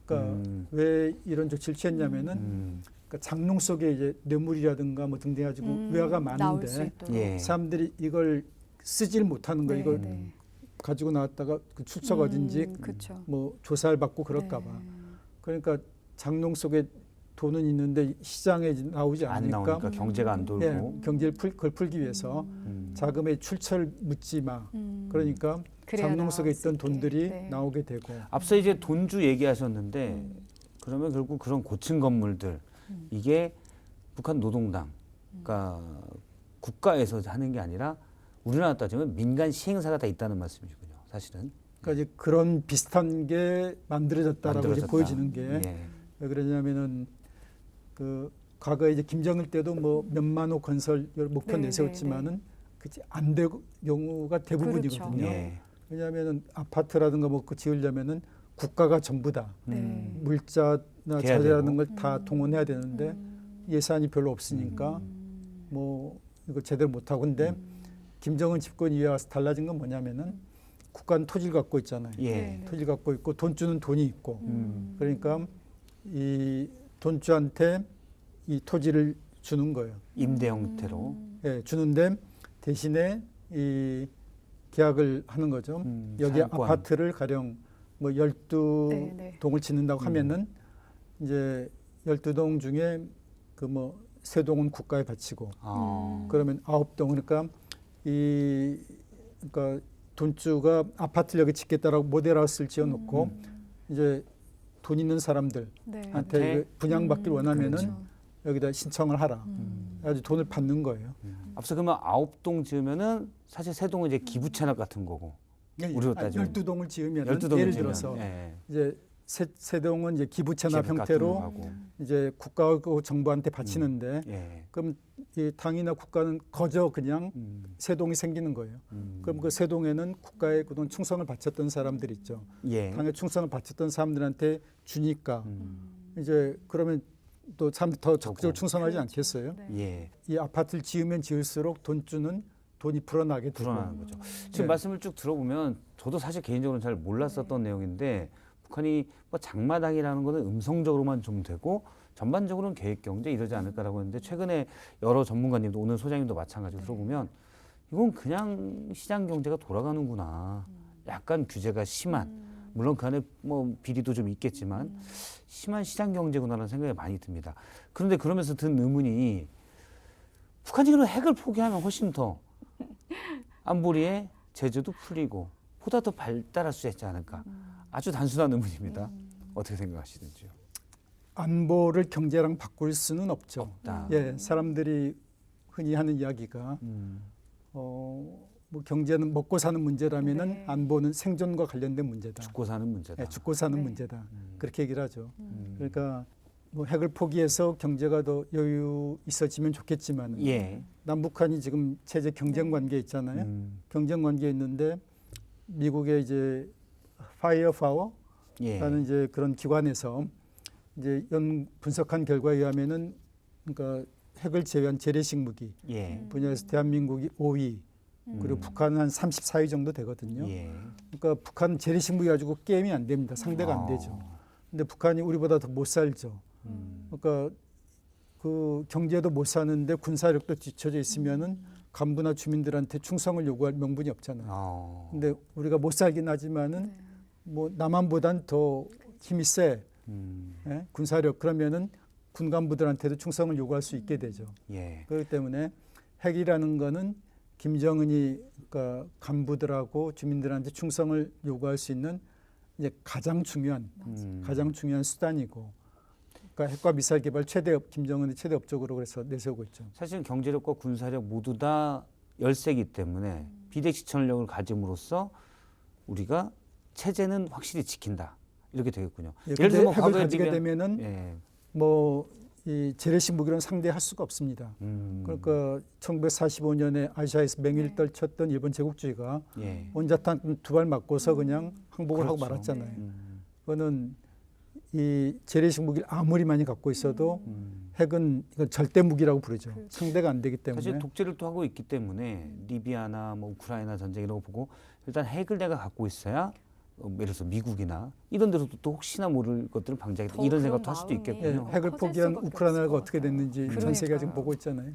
S3: 그러니까 왜 이런 조치를 취했냐면은 그러니까 장롱 속에 이제 뇌물이라든가 뭐 등등 해가지고 외화가
S2: 나올 수
S3: 많은데
S2: 있도록.
S1: 예.
S3: 사람들이 이걸 쓰질 못하는 거
S2: 네,
S3: 이걸
S2: 네.
S3: 가지고 나왔다가 그 출처가 어딘지
S2: 그쵸.
S3: 뭐 조사를 받고 그럴까봐.
S2: 네.
S3: 그러니까 장롱 속에 돈은 있는데 시장에 나오지
S1: 안
S3: 않으니까
S1: 나오니까 경제가 안 돌고.
S3: 예, 경제를 그걸 풀기 위해서 자금의 출처를 묻지 마. 그러니까
S2: 그래야
S3: 장롱 속에
S2: 나올 수
S3: 있던
S2: 있게.
S3: 돈들이
S2: 네.
S3: 나오게 되고.
S1: 앞서 이제 돈주 얘기하셨는데 그러면 결국 그런 고층 건물들 이게 북한 노동당, 그러니까 국가에서 하는 게 아니라 우리나라 따지면 민간 시행사가 다 있다는 말씀이시군요. 사실은.
S3: 그러니까 이제 그런 비슷한 게 만들어졌다라고 이제
S1: 만들어졌다.
S3: 보여지는 게
S1: 예.
S3: 왜 그러냐면은 그 과거에 이제 김정일 때도 뭐 몇만 호 건설 목표
S2: 네,
S3: 내세웠지만은 그치 안 되고 경우가 대부분이거든요.
S2: 그렇죠.
S1: 예.
S3: 왜냐하면은 아파트라든가 뭐 그 지으려면은 국가가 전부다.
S2: 네.
S3: 물자나
S1: 돼야
S3: 자재라는
S1: 되고.
S3: 걸 다 동원해야 되는데 예산이 별로 없으니까 뭐 이거 제대로 못 하고 근데 김정은 집권 이후에 와서 달라진 건 뭐냐면은 국가는 토지를 갖고 있잖아요.
S1: 예.
S2: 네.
S3: 토지를 갖고 있고 돈주는 돈이 있고
S1: 음.
S3: 그러니까 이 돈주한테 이 토지를 주는 거예요.
S1: 임대 형태로.
S3: 예, 주는데 대신에 이 계약을 하는 거죠. 여기
S1: 사용권.
S3: 아파트를 가령 뭐 12동을
S2: 네, 네.
S3: 짓는다고 하면은 이제 12동 중에 그 뭐 3동은 국가에 바치고
S1: 아.
S3: 그러면 9동 그러니까 그러니까 돈주가 아파트를 여기 짓겠다라고 모델하우스를 지어놓고 이제 돈 있는 사람들한테
S2: 네.
S1: 한테
S3: 분양받기를 원하면은
S2: 그렇죠.
S3: 여기다 신청을 하라. 아주 돈을 받는 거예요.
S1: 앞서 그러면 9동 지으면은 사실 3동은 이제 기부 채납 같은 거고. 우리로 따지면
S3: 12동을 지으면
S1: 12동을
S3: 예를
S1: 지으면,
S3: 들어서
S1: 예.
S3: 이제 세 동은 이제 기부 채납
S1: 기부
S3: 형태로
S1: 같은 거 하고.
S3: 이제 국가하고 정부한테 바치는데
S1: 예.
S3: 그럼 이 당이나 국가는 거저 그냥 세 동이 생기는 거예요. 그럼 그 세 동에는 국가에 그동안 충성을 바쳤던 사람들 있죠.
S1: 예.
S3: 당에 충성을 바쳤던 사람들한테 주니까 이제 그러면 또 참 더 적극적으로 충성하지 않겠어요?
S2: 네.
S1: 예.
S3: 이 아파트를 지으면 지을수록 돈주는 돈이 불어나게 되고
S1: 불어나는 거죠. 지금
S3: 네.
S1: 말씀을 쭉 들어보면 저도 사실 개인적으로는 잘 몰랐었던 내용인데 북한이 뭐 장마당이라는 거는 음성적으로만 좀 되고 전반적으로는 계획 경제 이러지 않을까라고 했는데 최근에 여러 전문가님도 오늘 소장님도 마찬가지로 들어보면 이건 그냥 시장 경제가 돌아가는구나. 약간 규제가 심한 물론 그 안에 뭐 비리도 좀 있겠지만 심한 시장 경제구나라는 생각이 많이 듭니다. 그런데 그러면서 든 의문이 북한이 그런 핵을 포기하면 훨씬 더 안보리의 제재도 풀리고 보다 더 발달할 수 있지 않을까. 아주 단순한 의문입니다. 어떻게 생각하시는지요?
S3: 안보를 경제랑 바꿀 수는 없죠.
S1: 없다.
S3: 예, 사람들이 흔히 하는 이야기가 뭐 경제는 먹고 사는 문제라면은
S2: 네.
S3: 안보는 생존과 관련된 문제다.
S1: 죽고 사는 문제다.
S3: 예, 죽고 사는
S2: 네.
S3: 문제다. 그렇게 얘기를 하죠. 그러니까 뭐 핵을 포기해서 경제가 더 여유 있어지면 좋겠지만
S1: 예.
S3: 남북한이 지금 체제 경쟁 관계에 있잖아요. 경쟁 관계에 있는데 미국의 이제 파이어파워라는
S1: 예.
S3: 이제 그런 기관에서 이제 분석한 결과에 의하면은 그러니까 핵을 제외한 재래식 무기
S1: 예.
S3: 분야에서 대한민국이 5위 그리고 북한은 한 34위 정도 되거든요.
S1: 예.
S3: 그러니까 북한 재래식 무기 가지고 게임이 안 됩니다. 상대가 안 되죠. 근데 북한이 우리보다 더 못 살죠. 그러니까 그 경제도 못 사는데 군사력도 뒤처져 있으면은 간부나 주민들한테 충성을 요구할 명분이 없잖아요. 근데 우리가 못 살긴 하지만은 뭐 남한보단 더 힘이 세 예? 군사력 그러면은 군 간부들한테도 충성을 요구할 수 있게 되죠.
S1: 예.
S3: 그렇기 때문에 핵이라는 거는 김정은이 그러니까 간부들하고 주민들한테 충성을 요구할 수 있는 이제 가장 중요한 수단이고, 그러니까 핵과 미사일 개발 김정은의 최대 업적으로 그래서 내세우고 있죠.
S1: 사실 경제력과 군사력 모두 다 열세기 때문에 비대식 전력을 가짐으로써 우리가 체제는 확실히 지킨다 이렇게 되겠군요.
S3: 예, 예를 들면 핵을 가지게 되면은
S1: 예.
S3: 이 재래식 무기로는 상대할 수가 없습니다. 그러니까 1945년에 아시아에서 맹위를 떨쳤던 일본 제국주의가
S1: 예.
S3: 원자탄 2발 맞고서 그냥 항복을 하고
S1: 그렇죠.
S3: 말았잖아요. 그거는 이 재래식 무기를 아무리 많이 갖고 있어도 핵은 이건 절대 무기라고 부르죠. 상대가 안 되기 때문에.
S1: 사실 독재를 또 하고 있기 때문에 리비아나 뭐 우크라이나 전쟁 이런 거 보고 일단 핵을 내가 갖고 있어야 예를 들어서 미국이나 이런 데서도 또 혹시나 모를 것들을 방지하겠다
S2: 더
S1: 이런
S2: 그런
S1: 생각도 할 수도
S2: 마음이
S1: 있겠군요.
S3: 예, 핵을
S2: 커질
S3: 포기한
S2: 수밖에
S3: 우크라이나가
S2: 없을 것
S3: 어떻게
S2: 같아요.
S3: 됐는지 전
S2: 그러니까요.
S3: 세계가 지금 보고 있잖아요.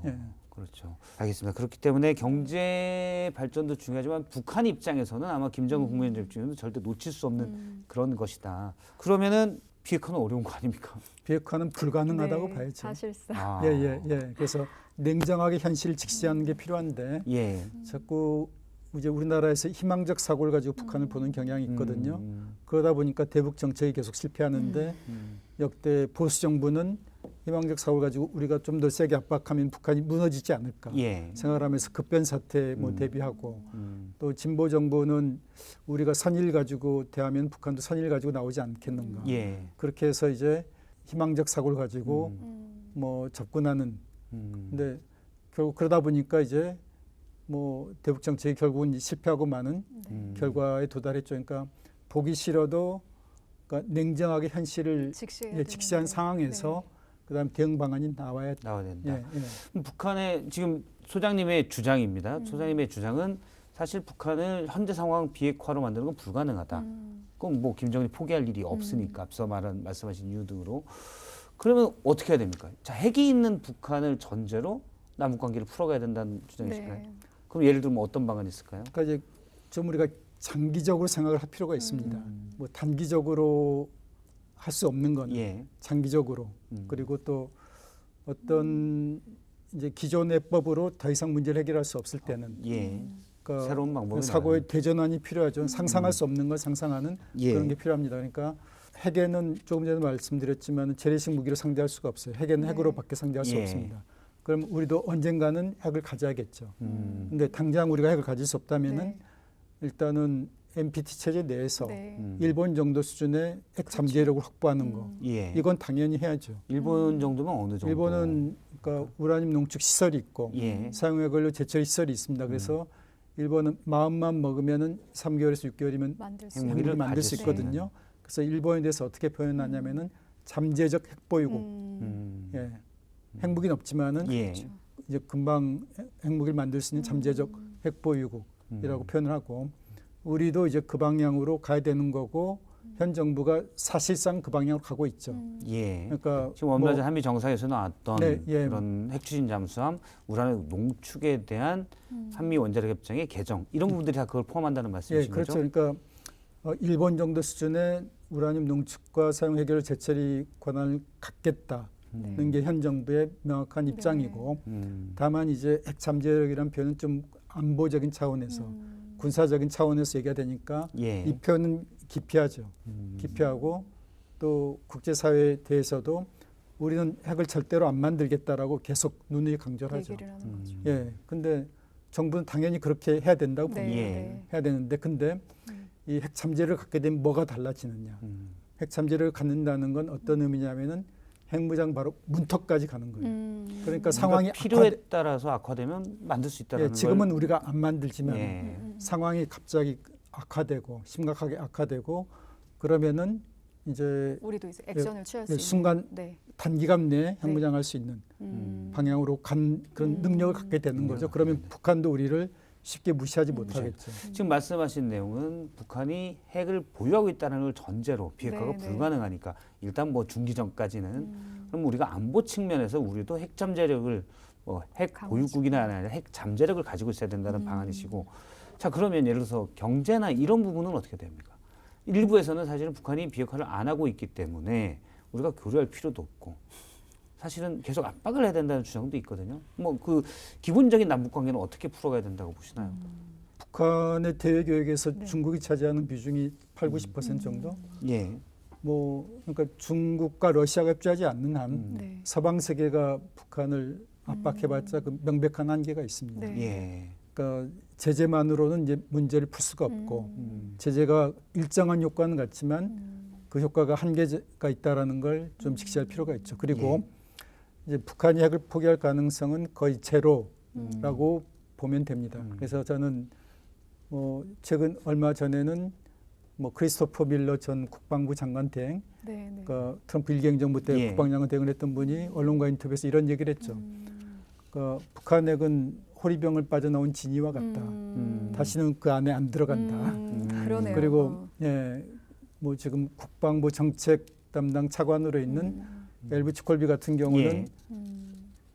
S3: 예.
S1: 그렇죠. 알겠습니다. 그렇기 때문에 경제 발전도 중요하지만 북한 입장에서는 아마 김정은 국무위원장 입장에서는 절대 놓칠 수 없는 그런 것이다. 그러면은 비핵화는 어려운 거 아닙니까?
S3: 비핵화는 불가능하다고
S2: 네,
S3: 봐야죠.
S2: 사실상.
S3: 예. 그래서 냉정하게 현실을 직시하는 게 필요한데
S1: 예.
S3: 자꾸 이제 우리나라에서 희망적 사고를 가지고 북한을 보는 경향이 있거든요. 그러다 보니까 대북 정책이 계속 실패하는데 역대 보수 정부는 희망적 사고를 가지고 우리가 좀 더 세게 압박하면 북한이 무너지지 않을까
S1: 예.
S3: 생각하면서 급변 사태 대비하고 또 진보 정부는 우리가 선의를 가지고 대하면 북한도 선의를 가지고 나오지 않겠는가.
S1: 예.
S3: 그렇게 해서 이제 희망적 사고를 가지고 뭐 접근하는. 근데 결국 그러다 보니까 이제 뭐 대북 정책이 결국은 실패하고 마는 결과에 도달했죠. 그러니까 보기 싫어도 그러니까 냉정하게 현실을 직시한 상황에서 그다음 대응 방안이 나와야
S1: 된다.
S3: 예.
S1: 북한의 지금 소장님의 주장입니다. 소장님의 주장은 사실 북한을 현재 상황 비핵화로 만드는 건 불가능하다. 그건 뭐 김정은이 포기할 일이 없으니까 앞서 말씀하신 이유 등으로. 그러면 어떻게 해야 됩니까? 자, 핵이 있는 북한을 전제로 남북 관계를 풀어가야 된다는 주장이실까요?
S2: 네.
S1: 그럼 예를 들면 어떤 방안이 있을까요?
S3: 그러니까 이제 좀 우리가 장기적으로 생각을 할 필요가 있습니다. 뭐 단기적으로 할 수 없는 건 장기적으로 그리고 또 어떤 이제 기존의 법으로 더 이상 문제를 해결할 수 없을 때는 그러니까
S1: 새로운 방법이
S3: 사고의 대전환이 필요하죠. 상상할 수 없는 걸 상상하는 그런 게 필요합니다. 그러니까 핵에는 조금 전에 말씀드렸지만 재래식 무기로 상대할 수가 없어요. 핵에는 핵으로밖에 상대할 수 없습니다. 그럼 우리도 언젠가는 핵을 가져야겠죠. 근데 당장 우리가 핵을 가질 수 없다면은 일단은 NPT 체제 내에서 일본 정도 수준의 핵 잠재력을 확보하는 거. 이건 당연히 해야죠.
S1: 일본 정도면 어느 정도?
S3: 일본은 그러니까 우라늄 농축 시설이 있고 사용해 걸로 제철 시설이 있습니다. 그래서 일본은 마음만 먹으면은 3개월에서 6개월이면 핵무기를 만들 수 있거든요. 그래서 일본에 대해서 어떻게 표현하냐면은 잠재적 핵보유국. 핵무기는 없지만은 이제 금방 핵무기를 만들 수 있는 잠재적 핵보유국이라고 표현을 하고 우리도 이제 그 방향으로 가야 되는 거고 현 정부가 사실상 그 방향으로 가고 있죠. 그러니까
S1: 지금 얼마 전 한미 정상에서 나왔던 그런 핵 추진 잠수함, 우라늄 농축에 대한 한미 원자력 협정의 개정 이런 부분들이 다 그걸 포함한다는 말씀이신 거죠?
S3: 그렇죠. 그러니까 일본 정도 수준의 우라늄 농축과 사용 해결 재처리 권한을 갖겠다는 게 현 정부의 명확한 입장이고 다만 이제 핵 잠재력이라는 표현은 좀 안보적인 차원에서 군사적인 차원에서 얘기가 되니까 이 표현은 기피하죠. 기피하고 또 국제사회에 대해서도 우리는 핵을 절대로 안 만들겠다라고 계속 누누이 강조를 하죠. 근데 정부는 당연히 그렇게 해야 된다고 봅니다. 해야 되는데 근데 이 핵 잠재를 갖게 되면 뭐가 달라지느냐. 핵 잠재를 갖는다는 건 어떤 의미냐면은 핵무장 바로 문턱까지 가는 거예요. 그러니까 상황이
S1: 필요에 따라서 악화되면 만들 수 있다는
S3: 지금은 우리가 안 만들지만 상황이 갑자기 악화되고 심각하게 악화되고 그러면은 이제
S2: 우리도 이제 액션을 취할 수 있는
S3: 순간 단기간 내에 핵무장할 수 있는 방향으로 간 그런 능력을 갖게 되는 거죠. 그러면 북한도 우리를 쉽게 무시하지 못하겠죠.
S1: 지금 말씀하신 내용은 북한이 핵을 보유하고 있다는 걸 전제로 비핵화가 불가능하니까 일단 뭐 중기전까지는 그럼 우리가 안보 측면에서 우리도 핵 잠재력을 핵 보유국이나 아니라 핵 잠재력을 가지고 있어야 된다는 방안이시고 자 그러면 예를 들어서 경제나 이런 부분은 어떻게 됩니까? 일부에서는 사실은 북한이 비핵화를 안 하고 있기 때문에 우리가 교류할 필요도 없고 사실은 계속 압박을 해야 된다는 주장도 있거든요. 뭐 그 기본적인 남북 관계는 어떻게 풀어가야 된다고 보시나요?
S3: 북한의 대외 교역에서
S2: 네.
S3: 중국이 차지하는 비중이 80~90% 정도.
S1: 예.
S3: 뭐 그러니까 중국과 러시아가 협조하지 않는 한
S2: 네.
S3: 서방 세계가 북한을 압박해봤자 그 명백한 한계가 있습니다.
S2: 네.
S1: 예.
S3: 그러니까 제재만으로는 이제 문제를 풀 수가 없고 제재가 일정한 효과는 같지만 그 효과가 한계가 있다라는 걸 좀 직시할 필요가 있죠. 그리고 이제 북한이 핵을 포기할 가능성은 거의 제로라고 보면 됩니다. 그래서 저는 뭐 최근 얼마 전에는 뭐 크리스토퍼 밀러 전 국방부 장관 대행,
S2: 네, 네.
S3: 그러니까 트럼프 일기 행정부 때
S1: 예.
S3: 국방장관 대행을 했던 분이 언론과 인터뷰에서 이런 얘기를 했죠. 그러니까 북한 핵은 호리병을 빠져나온 지니와 같다. 다시는 그 안에 안 들어간다.
S2: 그러네요.
S3: 그리고 뭐 지금 국방부 정책 담당 차관으로 있는 엘비츠 콜비 같은 경우는
S1: 예.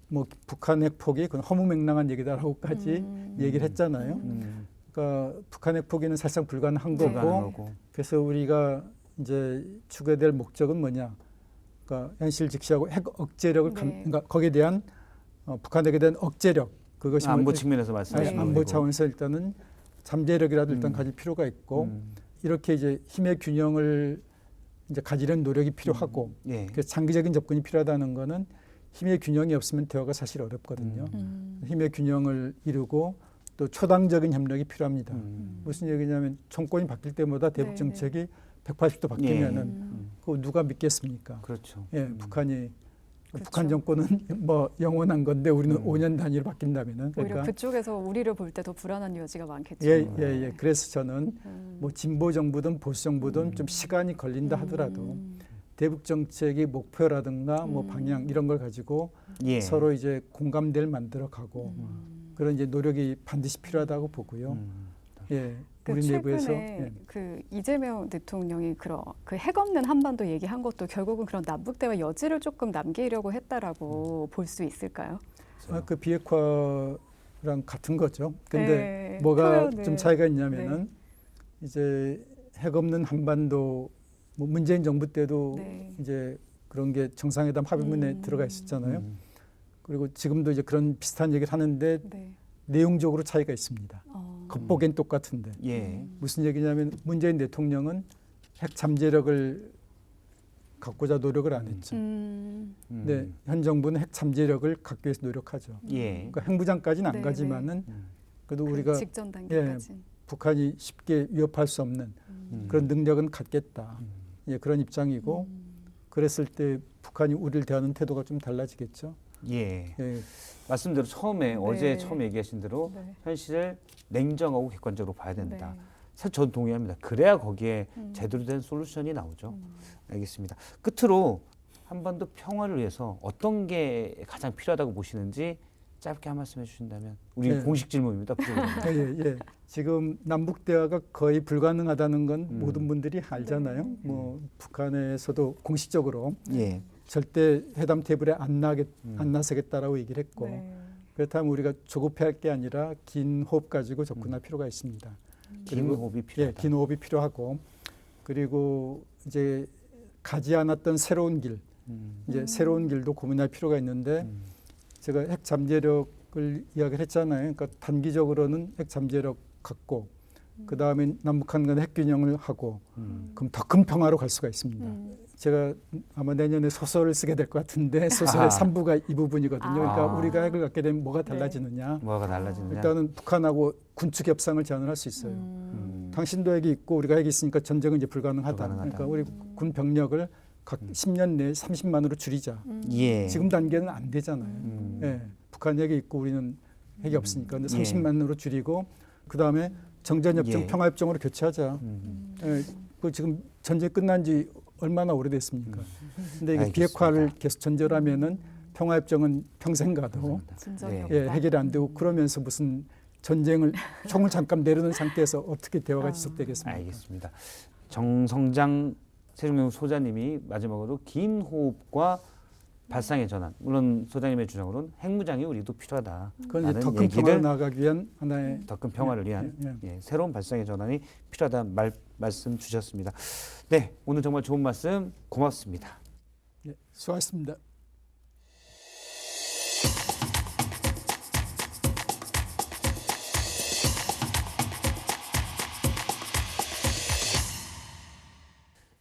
S3: 뭐 북한 핵 포기 그건 허무맹랑한 얘기다라고까지 얘기를 했잖아요. 그러니까 북한 핵 포기는 사실상 불가능한 거고,
S1: 불가능하고.
S3: 그래서 우리가 이제 추구해야 될 목적은 뭐냐? 그러니까 현실 직시하고 핵 억제력을
S2: 네.
S3: 그러니까 거기에 대한 북한에게 대한 억제력 그것이
S1: 안보
S3: 뭐-
S1: 측면에서 말씀하시는 거고.
S3: 안보 차원에서 일단은 잠재력이라도 일단 가질 필요가 있고 이렇게 이제 힘의 균형을 이제 가지려는 노력이 필요하고
S1: 예.
S3: 그래서 장기적인 접근이 필요하다는 거는 힘의 균형이 없으면 대화가 사실 어렵거든요. 힘의 균형을 이루고 또 초당적인 협력이 필요합니다. 무슨 얘기냐면 정권이 바뀔 때마다 대북
S2: 네,
S3: 정책이 180도 바뀌면은
S2: 음.
S3: 그거 누가 믿겠습니까?
S1: 그렇죠.
S3: 예, 북한이
S2: 그렇죠.
S3: 북한 정권은 뭐 영원한 건데 우리는 5년 단위로 바뀐다면은
S2: 오히려
S3: 그러니까
S2: 그쪽에서 우리를 볼 때 더 불안한 여지가 많겠죠.
S3: 예. 그래서 저는 뭐 진보 정부든 보수 정부든 좀 시간이 걸린다 하더라도 대북 정책의 목표라든가 뭐 방향 이런 걸 가지고
S1: 예.
S3: 서로 이제 공감대를 만들어 가고 그런 이제 노력이 반드시 필요하다고 보고요. 예.
S2: 그
S3: 우리
S2: 최근에
S3: 내부에서 예.
S2: 그 이재명 대통령이 그 핵 없는 한반도 얘기한 것도 결국은 그런 남북 대화 여지를 조금 남기려고 했다라고 볼 수 있을까요?
S3: 그 비핵화랑 같은 거죠. 근데
S2: 네,
S3: 뭐가
S2: 표현을.
S3: 좀 차이가 있냐면은 이제 핵 없는 한반도 뭐 문재인 정부 때도
S2: 네.
S3: 이제 그런 게 정상회담 합의문에 들어가 있었잖아요. 그리고 지금도 이제 그런 비슷한 얘기를 하는데
S2: 네.
S3: 내용적으로 차이가 있습니다. 겉보기엔 똑같은데
S1: 예.
S3: 무슨 얘기냐면 문재인 대통령은 핵 잠재력을 갖고자 노력을 안 했죠. 네, 현 정부는 핵 잠재력을 갖기 위해서 노력하죠.
S1: 예.
S3: 그러니까 핵무장까지는 안
S2: 네,
S3: 가지만은 그래도
S2: 그
S3: 우리가
S2: 직전 단계까지.
S3: 북한이 쉽게 위협할 수 없는 그런 능력은 갖겠다. 예, 그런 입장이고 그랬을 때 북한이 우리를 대하는 태도가 좀 달라지겠죠.
S1: 예.
S3: 예,
S1: 말씀대로 처음에
S2: 네.
S1: 어제 처음 얘기하신 대로
S2: 네.
S1: 현실을 냉정하고 객관적으로 봐야 된다.
S2: 네.
S1: 사실 저도 동의합니다. 그래야 거기에 제대로 된 솔루션이 나오죠. 알겠습니다. 끝으로 한반도 평화를 위해서 어떤 게 가장 필요하다고 보시는지 짧게 한 말씀 해주신다면 우리
S3: 네.
S1: 공식 질문입니다.
S3: 예. 지금 남북 대화가 거의 불가능하다는 건 모든 분들이 알잖아요.
S2: 네.
S3: 뭐 북한에서도 공식적으로
S1: 예.
S3: 절대 회담 테이블에 안 나서겠다라고 얘기를 했고
S2: 네.
S3: 그렇다면 우리가 조급해할 게 아니라 긴 호흡 가지고 접근할 필요가 있습니다.
S1: 긴
S3: 그리고
S1: 호흡이 필요하다.
S3: 긴 호흡이 필요하고 그리고 이제 가지 않았던 새로운 길, 이제 새로운 길도 고민할 필요가 있는데 제가 핵 잠재력을 이야기를 했잖아요. 그러니까 단기적으로는 핵 잠재력 갖고 그 다음에 남북한 간의 핵 균형을 하고 그럼 더 큰 평화로 갈 수가 있습니다. 제가 아마 내년에 소설을 쓰게 될 것 같은데 소설의
S1: 아하.
S3: 3부가 이 부분이거든요. 그러니까
S1: 아.
S3: 우리가 핵을 갖게 되면 뭐가 달라지느냐.
S1: 뭐가 달라지느냐.
S3: 일단은 북한하고 군축 협상을 제안을 할 수 있어요. 당신도 핵이 있고 우리가 핵이 있으니까 전쟁은 이제 불가능하다.
S1: 불가능하다.
S3: 그러니까 우리 군 병력을 각 10년 내에 30만으로 줄이자.
S1: 예.
S3: 지금 단계는 안 되잖아요. 예. 북한 핵이 있고 우리는 핵이 없으니까. 근데 30만으로 줄이고 그다음에 정전협정,
S1: 예.
S3: 평화협정으로 교체하자. 예. 그 지금 전쟁 끝난 지 얼마나 오래됐습니까? 근데 이게
S1: 알겠습니다.
S3: 비핵화를 계속 전제하면은 평화협정은 평생 가도
S2: 진전이
S1: 네.
S2: 없다.
S3: 예, 해결이 안 되고 그러면서 무슨 전쟁을 총을 잠깐 내려놓은 상태에서 어떻게 대화가 지속되겠습니까?
S1: 알겠습니다. 정성장 세종영 소장님이 마지막으로 긴 호흡과 발상의 전환. 물론 소장님의 주장으로는 핵무장이 우리도 필요하다.
S3: 그건 이제
S1: 라는
S3: 더 큰 평화로
S1: 얘기를
S3: 나아가기 위한 하나의
S1: 더 큰 평화를 위한
S3: 예.
S1: 새로운 발상의 전환이 필요하다는 말씀 주셨습니다. 네, 오늘 정말 좋은 말씀 고맙습니다.
S3: 예, 수고하셨습니다.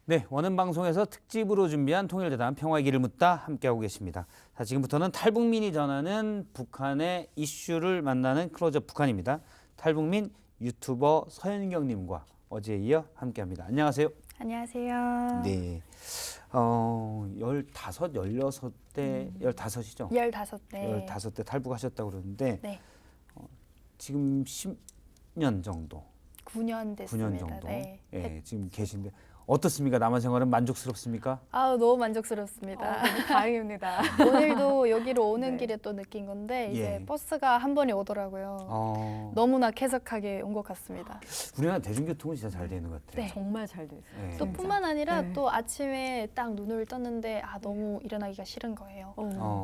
S1: 네, 원은 방송에서 특집으로 준비한 통일대담 평화의 길을 묻다 함께하고 계십니다. 자, 지금부터는 탈북민이 전하는 북한의 이슈를 만나는 클로즈업 북한입니다. 탈북민 유튜버 서현경님과 어제에 이어 함께합니다. 안녕하세요.
S4: 안녕하세요.
S1: 네, 15, 16대, 15이죠?
S4: 15대.
S1: 15대 탈북하셨다고 그러는데
S4: 네.
S1: 지금 10년 정도,
S4: 9년 됐습니다.
S1: 9년 정도
S4: 네.
S1: 예, 지금 계신데 어떻습니까? 남한 생활은 만족스럽습니까?
S4: 아우 너무 만족스럽습니다.
S2: 너무 다행입니다.
S4: 오늘도 여기로 오는
S2: 네.
S4: 길에 또 느낀 건데 이제
S1: 예.
S4: 버스가 한 번에 오더라고요. 너무나 쾌적하게 온 것 같습니다.
S1: 우리나라 대중교통은 진짜 잘 되는 것 같아요.
S4: 네.
S2: 정말 잘 됐어요.
S1: 네.
S4: 또 뿐만 아니라
S2: 네.
S4: 또 아침에 딱 눈을 떴는데 너무 일어나기가 싫은 거예요.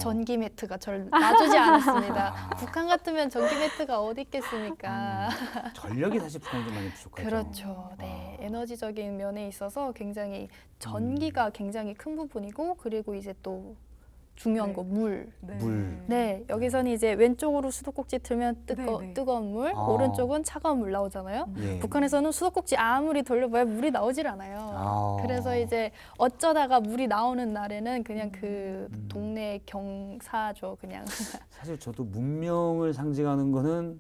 S4: 전기 매트가 절 놔주지 않았습니다. 북한 같으면 전기 매트가 어디 있겠습니까?
S1: 전력이 사실 북한이 좀 많이 부족하죠.
S4: 그렇죠. 네, 에너지적인 면에 있어서 굉장히 전기가 굉장히 큰 부분이고 그리고 이제 또 중요한
S2: 네.
S4: 거 물.
S1: 물.
S4: 네, 여기서는 이제 왼쪽으로 수도꼭지 틀면
S2: 네, 네.
S4: 뜨거운 물,
S1: 아.
S4: 오른쪽은 차가운 물 나오잖아요.
S1: 예.
S4: 북한에서는 수도꼭지 아무리 돌려봐야 물이 나오질 않아요.
S1: 아.
S4: 그래서 이제 어쩌다가 물이 나오는 날에는 그냥 그 동네 경사죠, 그냥.
S1: 사실 저도 문명을 상징하는 거는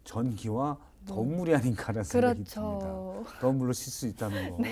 S1: 전기와 더운 물이 아닌가라는 생각이 듭니다.
S4: 그렇죠.
S1: 더운 물로 쉴 수 있다는 거.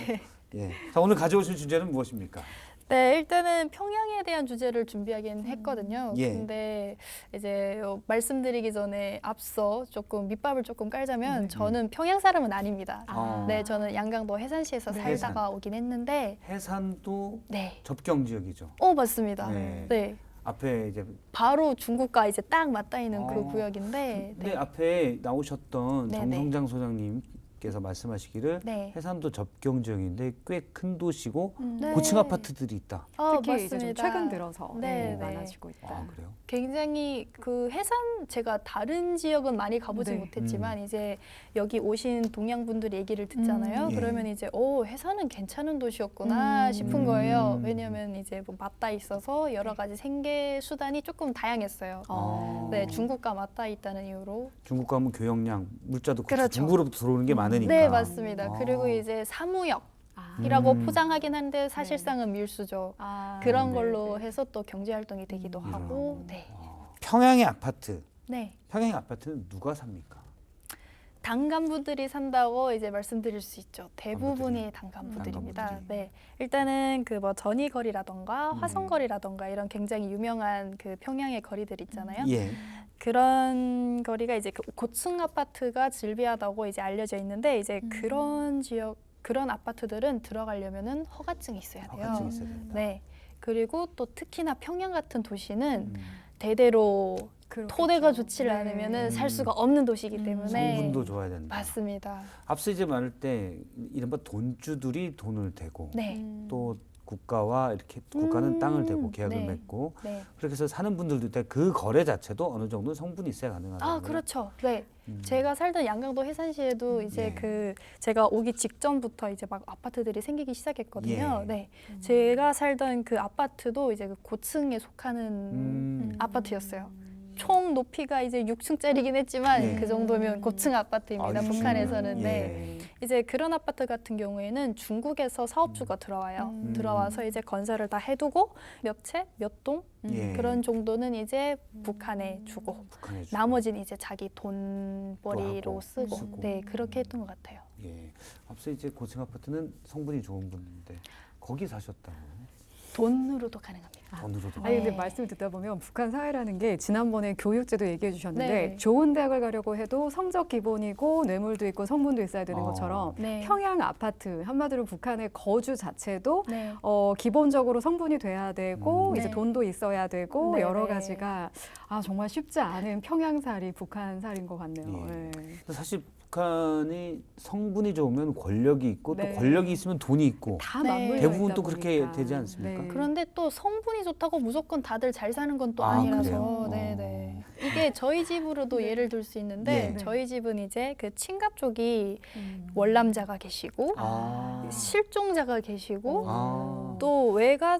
S1: 예. 자, 오늘 가져오신 주제는 무엇입니까?
S4: 네, 일단은 평양에 대한 주제를 준비하긴 했거든요.
S1: 예.
S4: 근데 이제 말씀드리기 전에 앞서 조금 밑밥을 조금 깔자면 저는 평양 사람은 아닙니다.
S1: 아.
S4: 네, 저는 양강도 해산시에서
S2: 네.
S4: 살다가 오긴 했는데,
S1: 해산도
S4: 네,
S1: 접경 지역이죠.
S4: 맞습니다.
S1: 네.
S4: 네,
S1: 앞에 이제
S4: 바로 중국과 이제 딱 맞닿아 있는 그
S1: 어.
S4: 구역인데,
S1: 근데 앞에 나오셨던
S4: 네,
S1: 정성장 소장님께서 말씀하시기를
S4: 네,
S1: 해산도 접경 지역인데 꽤 큰 도시고
S4: 네.
S1: 고층 아파트들이 있다.
S2: 특히 이제 좀
S4: 맞습니다.
S2: 최근 들어서
S4: 네, 네.
S2: 많아지고 있다.
S1: 아, 그래요?
S4: 굉장히 그 해산 제가 다른 지역은 많이 가보지
S2: 네.
S4: 못했지만 이제 여기 오신 동양 분들 얘기를 듣잖아요.
S1: 예.
S4: 그러면 이제 해산은 괜찮은 도시였구나 싶은 거예요. 왜냐하면 이제 뭐 맞닿아 있어서 여러 가지 생계 수단이 조금 다양했어요.
S1: 아.
S4: 네, 중국과 맞닿아 있다는 이유로.
S1: 중국 가면 교역량, 물자도 그렇죠.
S4: 그렇죠.
S1: 중국으로부터 들어오는 게 많으니까.
S4: 네, 맞습니다.
S1: 아.
S4: 그리고 이제 사무역.
S2: 아.
S4: 이라고
S1: 음.
S4: 포장하긴 한데 사실상은 밀수죠.
S2: 아,
S4: 그런
S2: 네,
S4: 걸로
S2: 네.
S4: 해서 또 경제 활동이 되기도 하고. 네.
S1: 평양의 아파트.
S4: 네.
S1: 평양의 아파트는 누가 삽니까?
S4: 단간부들이 산다고 이제 말씀드릴 수 있죠. 대부분이 단간부들입니다.
S1: 단간부들이.
S4: 네, 일단은 그 뭐 전이거리라던가 화성거리라던가 이런 굉장히 유명한 그 평양의 거리들 있잖아요.
S1: 예.
S4: 그런 거리가 이제 그 고층 아파트가 즐비하다고 이제 알려져 있는데 이제 그런 지역 그런 아파트들은 들어가려면은 허가증이 있어야 돼요.
S1: 허가증이 있어야 된다.
S4: 네. 그리고 또 특히나 평양 같은 도시는
S1: 음.
S4: 대대로
S2: 그렇겠죠.
S4: 토대가 좋지를
S2: 네.
S4: 않으면은 살 수가 없는 도시이기 때문에
S1: 성분도 줘야 된다.
S4: 맞습니다.
S1: 앞서 이제 말할 때 이른바 돈주들이 돈을 대고
S4: 네.
S1: 또 국가와 이렇게 국가는 땅을 대고 계약을
S4: 네.
S1: 맺고
S4: 네.
S1: 그렇게 해서 사는 분들도 있는데 그 거래 자체도 어느 정도 성분이 있어야 가능하다.
S4: 아, 그렇죠. 네. 제가 살던 양강도 해산시에도 이제
S1: 예.
S4: 그 제가 오기 직전부터 이제 막 아파트들이 생기기 시작했거든요.
S1: 예.
S4: 네. 제가 살던 그 아파트도 이제 그 고층에 속하는 아파트였어요. 총 높이가 이제 6층짜리긴 했지만
S1: 예.
S4: 그 정도면 고층 아파트입니다.
S1: 아,
S4: 북한에서는.
S1: 예.
S4: 네. 이제 그런 아파트 같은 경우에는 중국에서 사업주가 들어와요. 들어와서 이제 건설을 다 해두고 몇 채, 몇 동
S1: 예.
S4: 그런 정도는 이제 북한에 주고
S1: 북한에 주고.
S4: 나머지는 이제 자기 돈벌이로
S1: 또 하고,
S4: 쓰고
S1: 쓰고.
S4: 네 그렇게 했던 것 같아요.
S1: 예. 앞서 이제 고층 아파트는 성분이 좋은 분인데 거기 사셨다고.
S4: 돈으로도 가능합니다.
S1: 돈으로도.
S2: 아니 근데
S4: 네.
S2: 말씀을 듣다 보면 북한 사회라는 게 지난번에 교육제도 얘기해 주셨는데
S4: 네.
S2: 좋은 대학을 가려고 해도 성적 기본이고 뇌물도 있고 성분도 있어야 되는 것처럼
S4: 네.
S2: 평양 아파트 한마디로 북한의 거주 자체도
S4: 네.
S2: 기본적으로 성분이 돼야 되고 이제
S4: 네.
S2: 돈도 있어야 되고
S4: 네,
S2: 여러
S4: 네.
S2: 가지가 정말 쉽지 않은 평양살이 북한살인 것 같네요.
S1: 예.
S2: 네.
S1: 근데 사실 북한이 성분이 좋으면 권력이 있고
S2: 네.
S1: 또 권력이 있으면 돈이 있고
S2: 다
S4: 네.
S2: 맞물려
S1: 대부분
S2: 있다
S1: 또 그렇게
S2: 보니까.
S1: 되지 않습니까?
S2: 네.
S4: 그런데 또 성분이 좋다고 무조건 다들 잘 사는 건 또
S1: 아,
S4: 아니라서
S1: 그래요?
S4: 네네 이게 저희 집으로도 예를 들 수 있는데
S1: 예.
S4: 저희 집은 이제 그 친갑 쪽이
S2: 음.
S4: 월남자가 계시고
S1: 아.
S4: 실종자가 계시고
S1: 아.
S4: 또 외가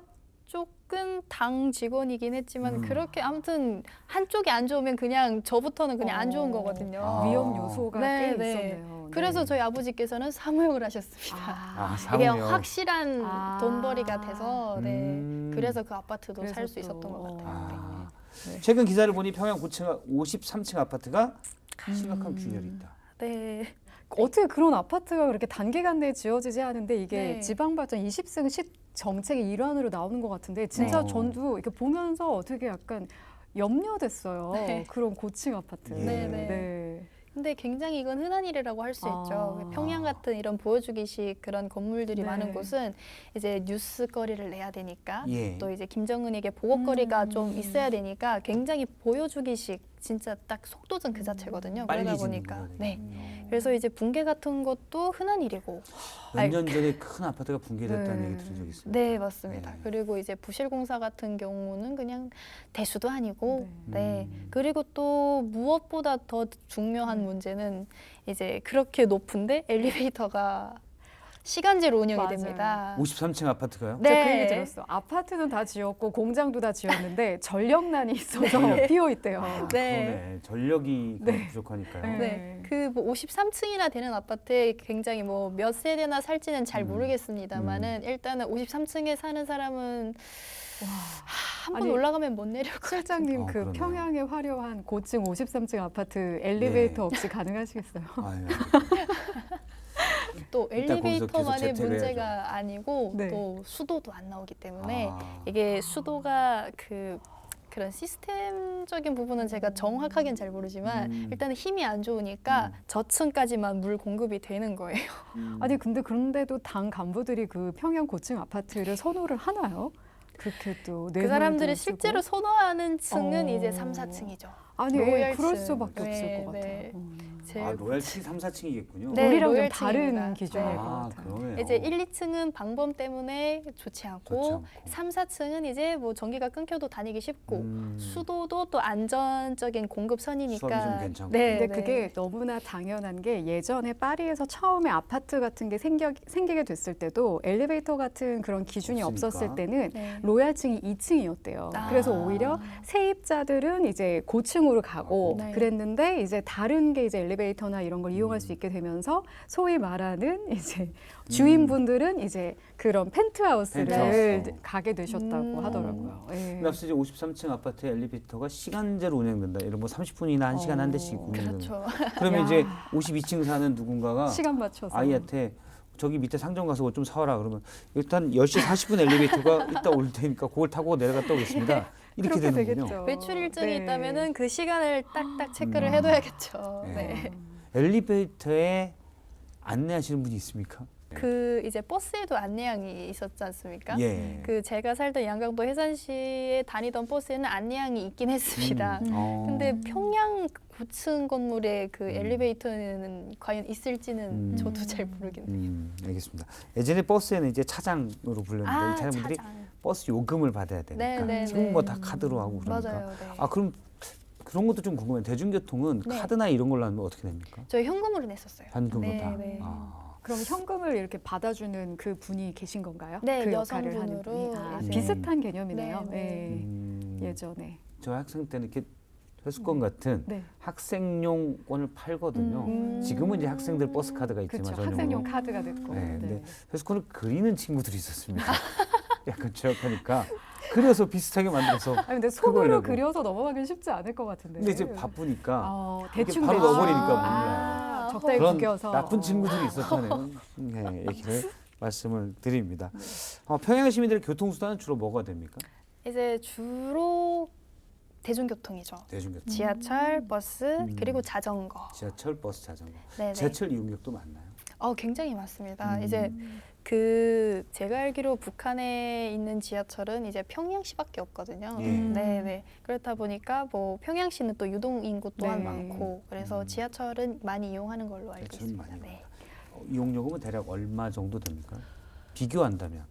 S4: 그쪽은 당 직원이긴 했지만
S1: 음.
S4: 그렇게 아무튼 한쪽이 안 좋으면 그냥 저부터는 그냥 안 좋은 거거든요.
S1: 아.
S2: 위험 요소가
S4: 네,
S2: 꽤
S4: 네.
S2: 있었네요.
S4: 그래서
S2: 네.
S4: 저희 아버지께서는 사무용을 하셨습니다.
S1: 아,
S4: 이게
S1: 사무용.
S4: 확실한
S2: 아.
S4: 돈벌이가 돼서 네. 그래서 그 아파트도
S2: 그래서
S4: 살 수
S2: 또,
S4: 있었던 것 같아요.
S1: 아.
S2: 네.
S1: 최근 기사를 보니 평양 고층 53층 아파트가 심각한 균열이 있다.
S4: 네.
S2: 어떻게 그런 아파트가 그렇게 단기간 내에 지어지지 않은데 이게
S4: 네.
S2: 지방발전 20층 시 정책의 일환으로 나오는 것 같은데 진짜
S1: 네.
S2: 전도 이렇게 보면서 어떻게 약간 염려됐어요.
S4: 네.
S2: 그런 고층 아파트.
S1: 예.
S4: 네, 네.
S2: 네.
S4: 근데 굉장히 이건 흔한 일이라고 할 수 있죠.
S2: 아.
S4: 평양 같은 이런 보여주기식 그런 건물들이
S2: 네.
S4: 많은 곳은 이제 뉴스거리를 내야 되니까
S1: 예.
S4: 또 이제 김정은에게 보고거리가 좀 있어야 되니까 굉장히 보여주기식 진짜 딱 속도전 그 자체거든요.
S1: 빨리
S4: 그러다
S1: 짓는
S4: 보니까
S1: 거야,
S4: 네.
S1: 되게.
S4: 그래서 이제 붕괴 같은 것도 흔한 일이고
S1: 몇 년 전에 큰 아파트가 붕괴됐다는
S2: 네.
S1: 얘기 들은 적이 있습니다.
S4: 네, 맞습니다.
S1: 네.
S4: 그리고 이제 부실공사 같은 경우는 그냥 대수도 아니고,
S2: 네.
S4: 네.
S1: 음.
S4: 그리고 또 무엇보다 더 중요한 문제는 이제 그렇게 높은데 엘리베이터가 시간제로 운영이
S2: 맞아요.
S4: 됩니다.
S1: 53층 아파트가요?
S4: 네.
S2: 제가 그 얘기 들었어. 아파트는 다 지었고 공장도 다 지었는데 전력난이 있어서 비어 있대요.
S1: 아,
S4: 네.
S1: 그러네. 전력이
S2: 네.
S1: 부족하니까요.
S2: 네.
S4: 네, 그 뭐 53층이나 되는 아파트에 굉장히 뭐 몇 세대나 살지는 잘 모르겠습니다만은 일단은 53층에 사는 사람은 한 번
S2: 아니,
S4: 올라가면 못 내려올 것 같아요.
S2: 실장님 그
S1: 그러네요.
S2: 평양의 화려한 고층 53층 아파트 엘리베이터
S1: 네.
S2: 없이 가능하시겠어요?
S1: 아유,
S4: 또
S1: 일단 거기서
S4: 엘리베이터만의
S1: 계속 재택을
S4: 문제가 아니고
S2: 네.
S4: 또 수도도 안 나오기 때문에
S1: 아.
S4: 이게 수도가 그런 시스템적인 부분은 제가 정확하게는 잘 모르지만 일단은 힘이 안 좋으니까 저층까지만 물 공급이 되는 거예요.
S2: 아니 근데 그런데도 당 간부들이 그 평양 고층 아파트를 선호를 하나요? 그렇게 또
S4: 그
S2: 뇌물도
S4: 사람들이
S2: 쓰고?
S4: 실제로 선호하는 층은
S2: 어.
S4: 이제 3, 4층이죠.
S2: 아니
S4: 로열층.
S2: 그럴 수밖에
S4: 네,
S2: 없을 것
S4: 네.
S2: 같아요.
S1: 아, 로얄층이 3, 4층이겠군요.
S4: 네,
S2: 우리랑 좀
S4: 로열층입니다.
S2: 다른 기준일
S4: 네.
S2: 것
S1: 아,
S2: 같아요.
S1: 그러네요.
S4: 이제 1, 2층은 방범 때문에 좋지 않고,
S1: 좋지 않고.
S4: 3, 4층은 이제 뭐 전기가 끊겨도 다니기 쉽고
S1: 음.
S4: 수도도 또 안전적인 공급선이니까
S1: 수압이 좀 괜찮고.
S4: 네,
S2: 근데
S4: 네.
S2: 그게 너무나 당연한 게 예전에 파리에서 처음에 아파트 같은 게 생기게 됐을 때도 엘리베이터 같은 그런 기준이
S1: 없으니까.
S2: 없었을 때는
S4: 네.
S2: 로얄층이 2층이었대요.
S4: 아.
S2: 그래서 오히려 세입자들은 이제 고층으로 가고
S4: 네.
S2: 그랬는데 이제 다른 게 이제 엘리베이터나 이런 걸 이용할 수 있게 되면서 소위 말하는 이제 주인분들은 이제 그런 펜트하우스를
S1: 펜트하우스.
S2: 가게 되셨다고 하더라고요. 예.
S1: 근데 앞서 이제 53층 아파트의 엘리베이터가 시간제로 운행된다. 이런 뭐 30분이나 1시간 한 대씩 운행된다.
S4: 그렇죠.
S1: 그러면
S2: 야.
S1: 이제 52층 사는 누군가가
S2: 시간 맞춰서
S1: 아이한테 저기 밑에 상점 가서 좀 사와라. 그러면 일단 10시 40분 엘리베이터가 이따 올 테니까 그걸 타고 내려갔다 오겠습니다. 이렇게
S2: 그렇게
S1: 되는군요.
S2: 되겠죠.
S4: 외출 일정이
S2: 네.
S4: 있다면은 그 시간을 딱딱 체크를 해둬야겠죠.
S1: 네.
S4: 네.
S1: 엘리베이터에 안내하시는 분이 있습니까?
S4: 그 이제 버스에도 안내양이 있었지 않습니까?
S1: 예.
S4: 그 제가 살던 양강도 해산시에 다니던 버스에는 안내양이 있긴 했습니다. 근데 평양 고층 건물에 그 엘리베이터는 과연 있을지는 저도 잘 모르겠네요.
S1: 알겠습니다. 예전에 버스에는 이제 차장으로 불렸는데 이 차장분들이
S4: 차장.
S1: 버스 요금을 받아야 되니까
S4: 네, 네,
S1: 지금
S4: 네.
S1: 뭐 다 카드로 하고 그러니까.
S4: 맞아요. 네.
S1: 아 그럼 그런 것도 좀 궁금해요. 대중교통은
S4: 네.
S1: 카드나 이런 걸로 하면 어떻게 됩니까?
S4: 저희 현금으로 냈었어요.
S1: 현금으로
S4: 네,
S1: 다.
S4: 네.
S1: 아.
S2: 그럼 현금을 이렇게 받아주는 그 분이 계신 건가요?
S4: 네,
S2: 그 역할을 하는
S4: 여성분으로
S2: 분이. 아,
S4: 이제.
S2: 비슷한 개념이네요.
S4: 네,
S2: 네.
S1: 음,
S2: 예전에.
S1: 저 학생 때는 이렇게 회수권 같은
S2: 네.
S1: 학생용권을 팔거든요. 지금은 이제 학생들 버스 카드가 있지만
S2: 그렇죠.
S1: 전용으로.
S2: 학생용 카드가 됐고.
S1: 네,
S2: 네.
S1: 근데 회수권을 그리는 친구들이 있었습니다. 약간 취약하니까 그려서 비슷하게 만들어서.
S2: 아니, 근데
S1: 그걸
S2: 손으로
S1: 내고.
S2: 그려서 넘어가긴 쉽지 않을 것 같은데.
S1: 근데 이제 바쁘니까
S2: 대충
S1: 이게 바로
S2: 대충.
S1: 넣어버리니까 몰라요.
S2: 아, 적당히
S1: 그런
S2: 구겨서.
S1: 나쁜 친구들이 있었다는 네, 얘기를 말씀을 드립니다. 평양 시민들의 교통수단은 주로 뭐가 됩니까?
S4: 이제 주로 대중교통이죠.
S1: 대중교통,
S4: 지하철, 버스, 그리고 자전거.
S1: 지하철, 버스, 자전거.
S4: 네네.
S1: 지하철 이용객도 많나요?
S4: 굉장히 많습니다. 이제 그 제가 알기로 북한에 있는 지하철은 이제 평양시밖에 없거든요.
S1: 예.
S4: 네네. 그렇다 보니까 뭐 평양시는 또 유동 인구 또한
S2: 네.
S4: 많고 그래서 지하철은 많이 이용하는 걸로 알고
S1: 지하철은
S4: 있습니다.
S1: 많이
S4: 네.
S1: 이용요금은 대략 얼마 정도 됩니까? 비교한다면.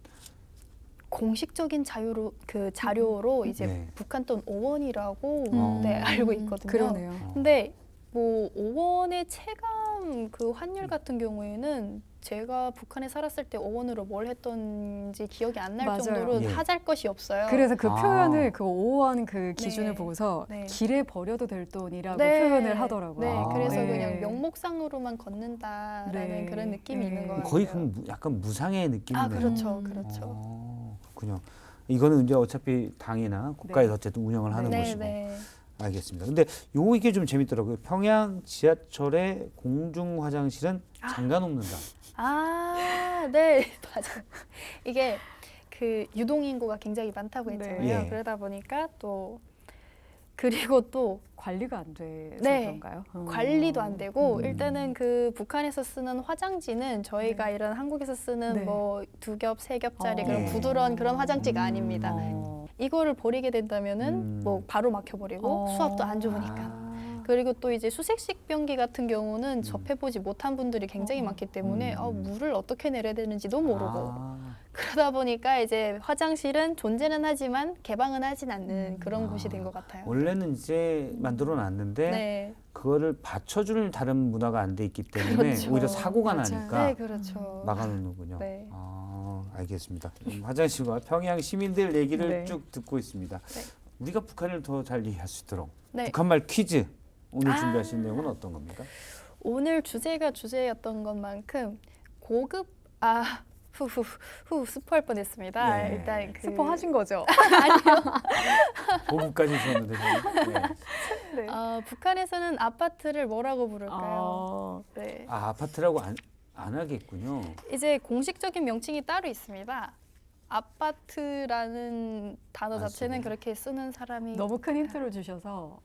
S4: 공식적인 자료로 이제
S1: 네.
S4: 북한 돈 5원이라고
S1: 음.
S4: 네, 알고 있거든요.
S2: 그러네요.
S4: 근데 뭐 5원의 체감 그 환율 같은 경우에는 제가 북한에 살았을 때 어원으로 뭘 했던지 기억이 안 날
S2: 맞아요.
S4: 정도로
S1: 예.
S4: 하잘 것이 없어요.
S2: 그래서 그
S1: 아.
S2: 표현을 그 5원 그 기준을
S4: 네.
S2: 보고서
S4: 네.
S2: 길에 버려도 될 돈이라고
S4: 네.
S2: 표현을 하더라고요.
S4: 네,
S1: 아.
S4: 그래서
S2: 네.
S4: 그냥 명목상으로만 걷는다라는
S2: 네.
S4: 그런 느낌이
S2: 네.
S4: 있는 것 같아요.
S1: 거의 그럼 약간 무상의 느낌이네요.
S4: 아, 그렇죠, 그렇죠.
S1: 그렇군요. 이거는 이제 어차피 당이나 국가에서 어쨌든 운영을 하는
S2: 네,
S1: 것이고.
S4: 네.
S1: 알겠습니다. 근데 이게 좀 재밌더라고요. 평양 지하철의 공중 화장실은 잠가 놓는다.
S4: 아, 네, 맞아요. 이게 그 유동 인구가 굉장히 많다고 했잖아요.
S1: 네. 예.
S4: 그러다 보니까 또 그리고 또
S2: 관리가 안 돼서
S4: 네.
S2: 그런가요?
S4: 관리도 안 되고
S1: 음.
S4: 일단은 그 북한에서 쓰는 화장지는 저희가 이런 한국에서 쓰는
S2: 네.
S4: 뭐 2겹, 3겹짜리
S2: 어.
S4: 그런
S1: 네.
S4: 부드러운 그런 화장지가 아닙니다.
S2: 어.
S4: 이거를 버리게 된다면은 뭐 바로 막혀버리고 수압도 안 좋으니까.
S2: 아.
S4: 그리고 또 이제 수색식 변기 같은 경우는 접해보지 못한 분들이 굉장히 많기 때문에 물을 어떻게 내려야 되는지도 모르고
S1: 아.
S4: 그러다 보니까 이제 화장실은 존재는 하지만 개방은 하진 않는 그런 곳이 된 것 같아요.
S1: 원래는 이제 만들어 놨는데
S4: 네,
S1: 그거를 받쳐줄 다른 문화가 안 돼 있기 때문에
S4: 그렇죠.
S1: 오히려 사고가
S2: 맞아요.
S1: 나니까
S4: 네, 그렇죠.
S1: 막아놓는군요.
S4: 네.
S1: 알겠습니다. 화장실과 평양 시민들 얘기를
S2: 네.
S1: 쭉 듣고 있습니다.
S4: 네.
S1: 우리가 북한을 더 잘 이해할 수 있도록
S4: 네.
S1: 북한말 퀴즈 오늘
S4: 아.
S1: 준비하신 내용은 어떤 겁니까?
S4: 오늘 주제가 주제였던 것만큼 고급 스포할 뻔했습니다.
S1: 네.
S4: 일단 그
S2: 스포 하신 거죠?
S1: 고급까지 주셨는데 저는. 네.
S2: 네.
S4: 북한에서는 아파트를 뭐라고 부를까요? 네.
S1: 아파트라고 안 하겠군요.
S4: 이제 공식적인 명칭이 따로 있습니다. 아파트라는 단어
S1: 안
S4: 자체는
S1: 쓰고.
S4: 그렇게 쓰는 사람이
S2: 너무 큰 힌트를 주셔서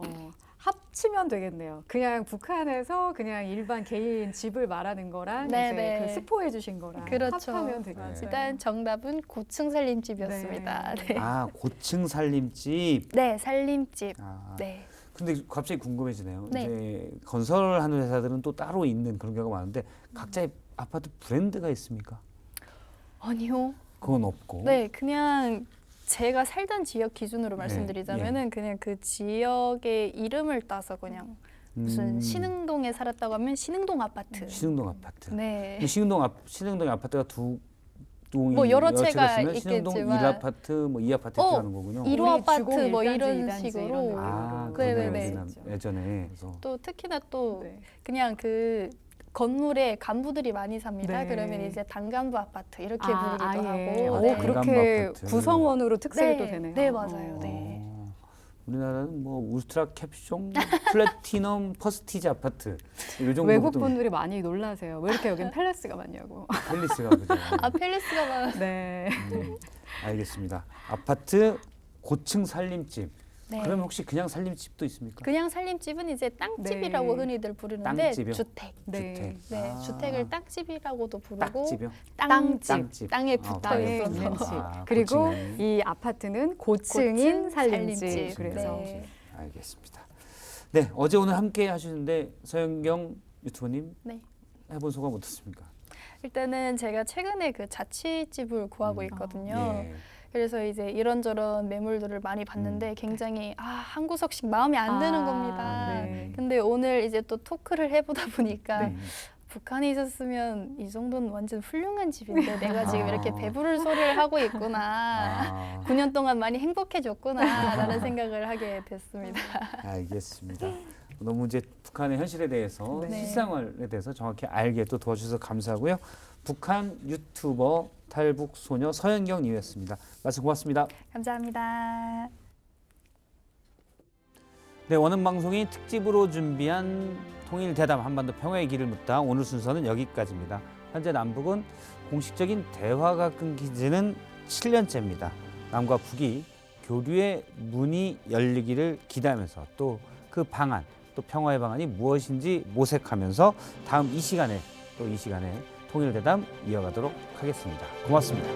S2: 합치면 되겠네요. 그냥 북한에서 그냥 일반 개인 집을 말하는 거랑
S4: 네,
S2: 이제
S4: 네.
S2: 그 스포해 주신 거랑
S4: 그렇죠.
S2: 합하면 되겠죠.
S1: 네.
S4: 일단 정답은 고층 살림집이었습니다.
S2: 네.
S4: 네.
S1: 고층 살림집.
S4: 네, 살림집.
S1: 네.
S4: 네.
S1: 근데 갑자기 궁금해지네요.
S4: 네.
S1: 이제 건설하는 회사들은 또 따로 있는 그런 경우가 많은데 각자의 아파트 브랜드가 있습니까?
S4: 아니요.
S1: 그건 없고.
S4: 네, 그냥 제가 살던 지역 기준으로 말씀드리자면은 그냥 그 지역의 이름을 따서 그냥 무슨 신흥동에 살았다고 하면 신흥동 아파트.
S1: 신흥동 아파트.
S4: 네.
S1: 근데 신흥동 아파트가 두 동이
S4: 뭐 여러 채가
S1: 있으면 신흥동
S4: 있겠지만
S1: 1아파트 뭐 2아파트 이렇게 하는 거군요.
S4: 1호
S2: 우리
S4: 아파트
S2: 주공
S4: 뭐
S2: 일단지,
S4: 이런
S2: 이단지
S4: 식으로.
S2: 이런
S1: 아,
S2: 느낌으로.
S1: 그러네요.
S4: 네네네.
S1: 우리는 예전에. 그래서
S4: 또 특히나 또
S2: 네.
S4: 그냥 그 건물에 간부들이 많이 삽니다.
S2: 네.
S4: 그러면 이제 단간부 아파트 이렇게 부르기도
S2: 아예.
S4: 하고.
S2: 오,
S4: 네.
S2: 그렇게
S1: 아파트.
S2: 구성원으로 특색이
S4: 네,
S2: 또 되네요.
S4: 네, 맞아요. 네.
S1: 우리나라는 뭐 울트라 캡숑, 플래티넘, 퍼스티지 아파트 이 정도
S2: 외국 분들이 많이 놀라세요. 왜 이렇게 여긴 팰리스가 많냐고.
S1: 팰리스가 그죠.
S4: 팰리스가 많아.
S2: 네.
S1: 알겠습니다. 아파트 고층 살림집.
S4: 네.
S1: 그러면 혹시 그냥 살림집도 있습니까?
S4: 그냥 살림집은 이제 땅집이라고
S2: 네.
S4: 흔히들 부르는데
S1: 땅집이요?
S4: 주택.
S2: 네.
S1: 주택.
S4: 네, 주택을 땅집이라고도 부르고
S1: 딱집이요?
S4: 땅집,
S1: 땅집.
S4: 땅에
S1: 아,
S4: 붙어
S2: 땅에
S4: 있어서.
S2: 있는 집.
S1: 아,
S2: 그리고
S1: 고층.
S2: 이 아파트는 고층인
S4: 고층
S2: 살림집. 그래서
S4: 네.
S1: 알겠습니다. 네, 어제 오늘 함께 하시는데 서연경 유튜버님
S4: 네.
S1: 해본 소감 어떻습니까?
S4: 일단은 제가 최근에 그 자취집을 구하고 있거든요.
S1: 예.
S4: 그래서 이제 이런저런 매물들을 많이 봤는데 굉장히 한 구석씩 마음에 안 드는 겁니다.
S2: 네.
S4: 근데 오늘 이제 또 토크를 해보다 보니까
S1: 네.
S4: 북한에 있었으면 이 정도는 완전 훌륭한 집인데 내가 지금 이렇게 배부를 소리를 하고 있구나. 9년 동안 많이 행복해졌구나라는 생각을 하게 됐습니다.
S1: 알겠습니다. 너무 이제 북한의 현실에 대해서
S2: 네.
S1: 실생활에 대해서 정확히 알게 또 도와주셔서 감사하고요. 북한 유튜버 탈북 소녀 서연경 님이었습니다. 말씀 고맙습니다.
S4: 감사합니다.
S1: 네, 원음 방송이 특집으로 준비한 통일 대담 한반도 평화의 길을 묻다 오늘 순서는 여기까지입니다. 현재 남북은 공식적인 대화가 끊긴 지는 7년째입니다. 남과 북이 교류의 문이 열리기를 기대하면서 또 그 방안, 또 평화의 방안이 무엇인지 모색하면서 다음 이 시간에 통일 대담 이어가도록 하겠습니다. 고맙습니다.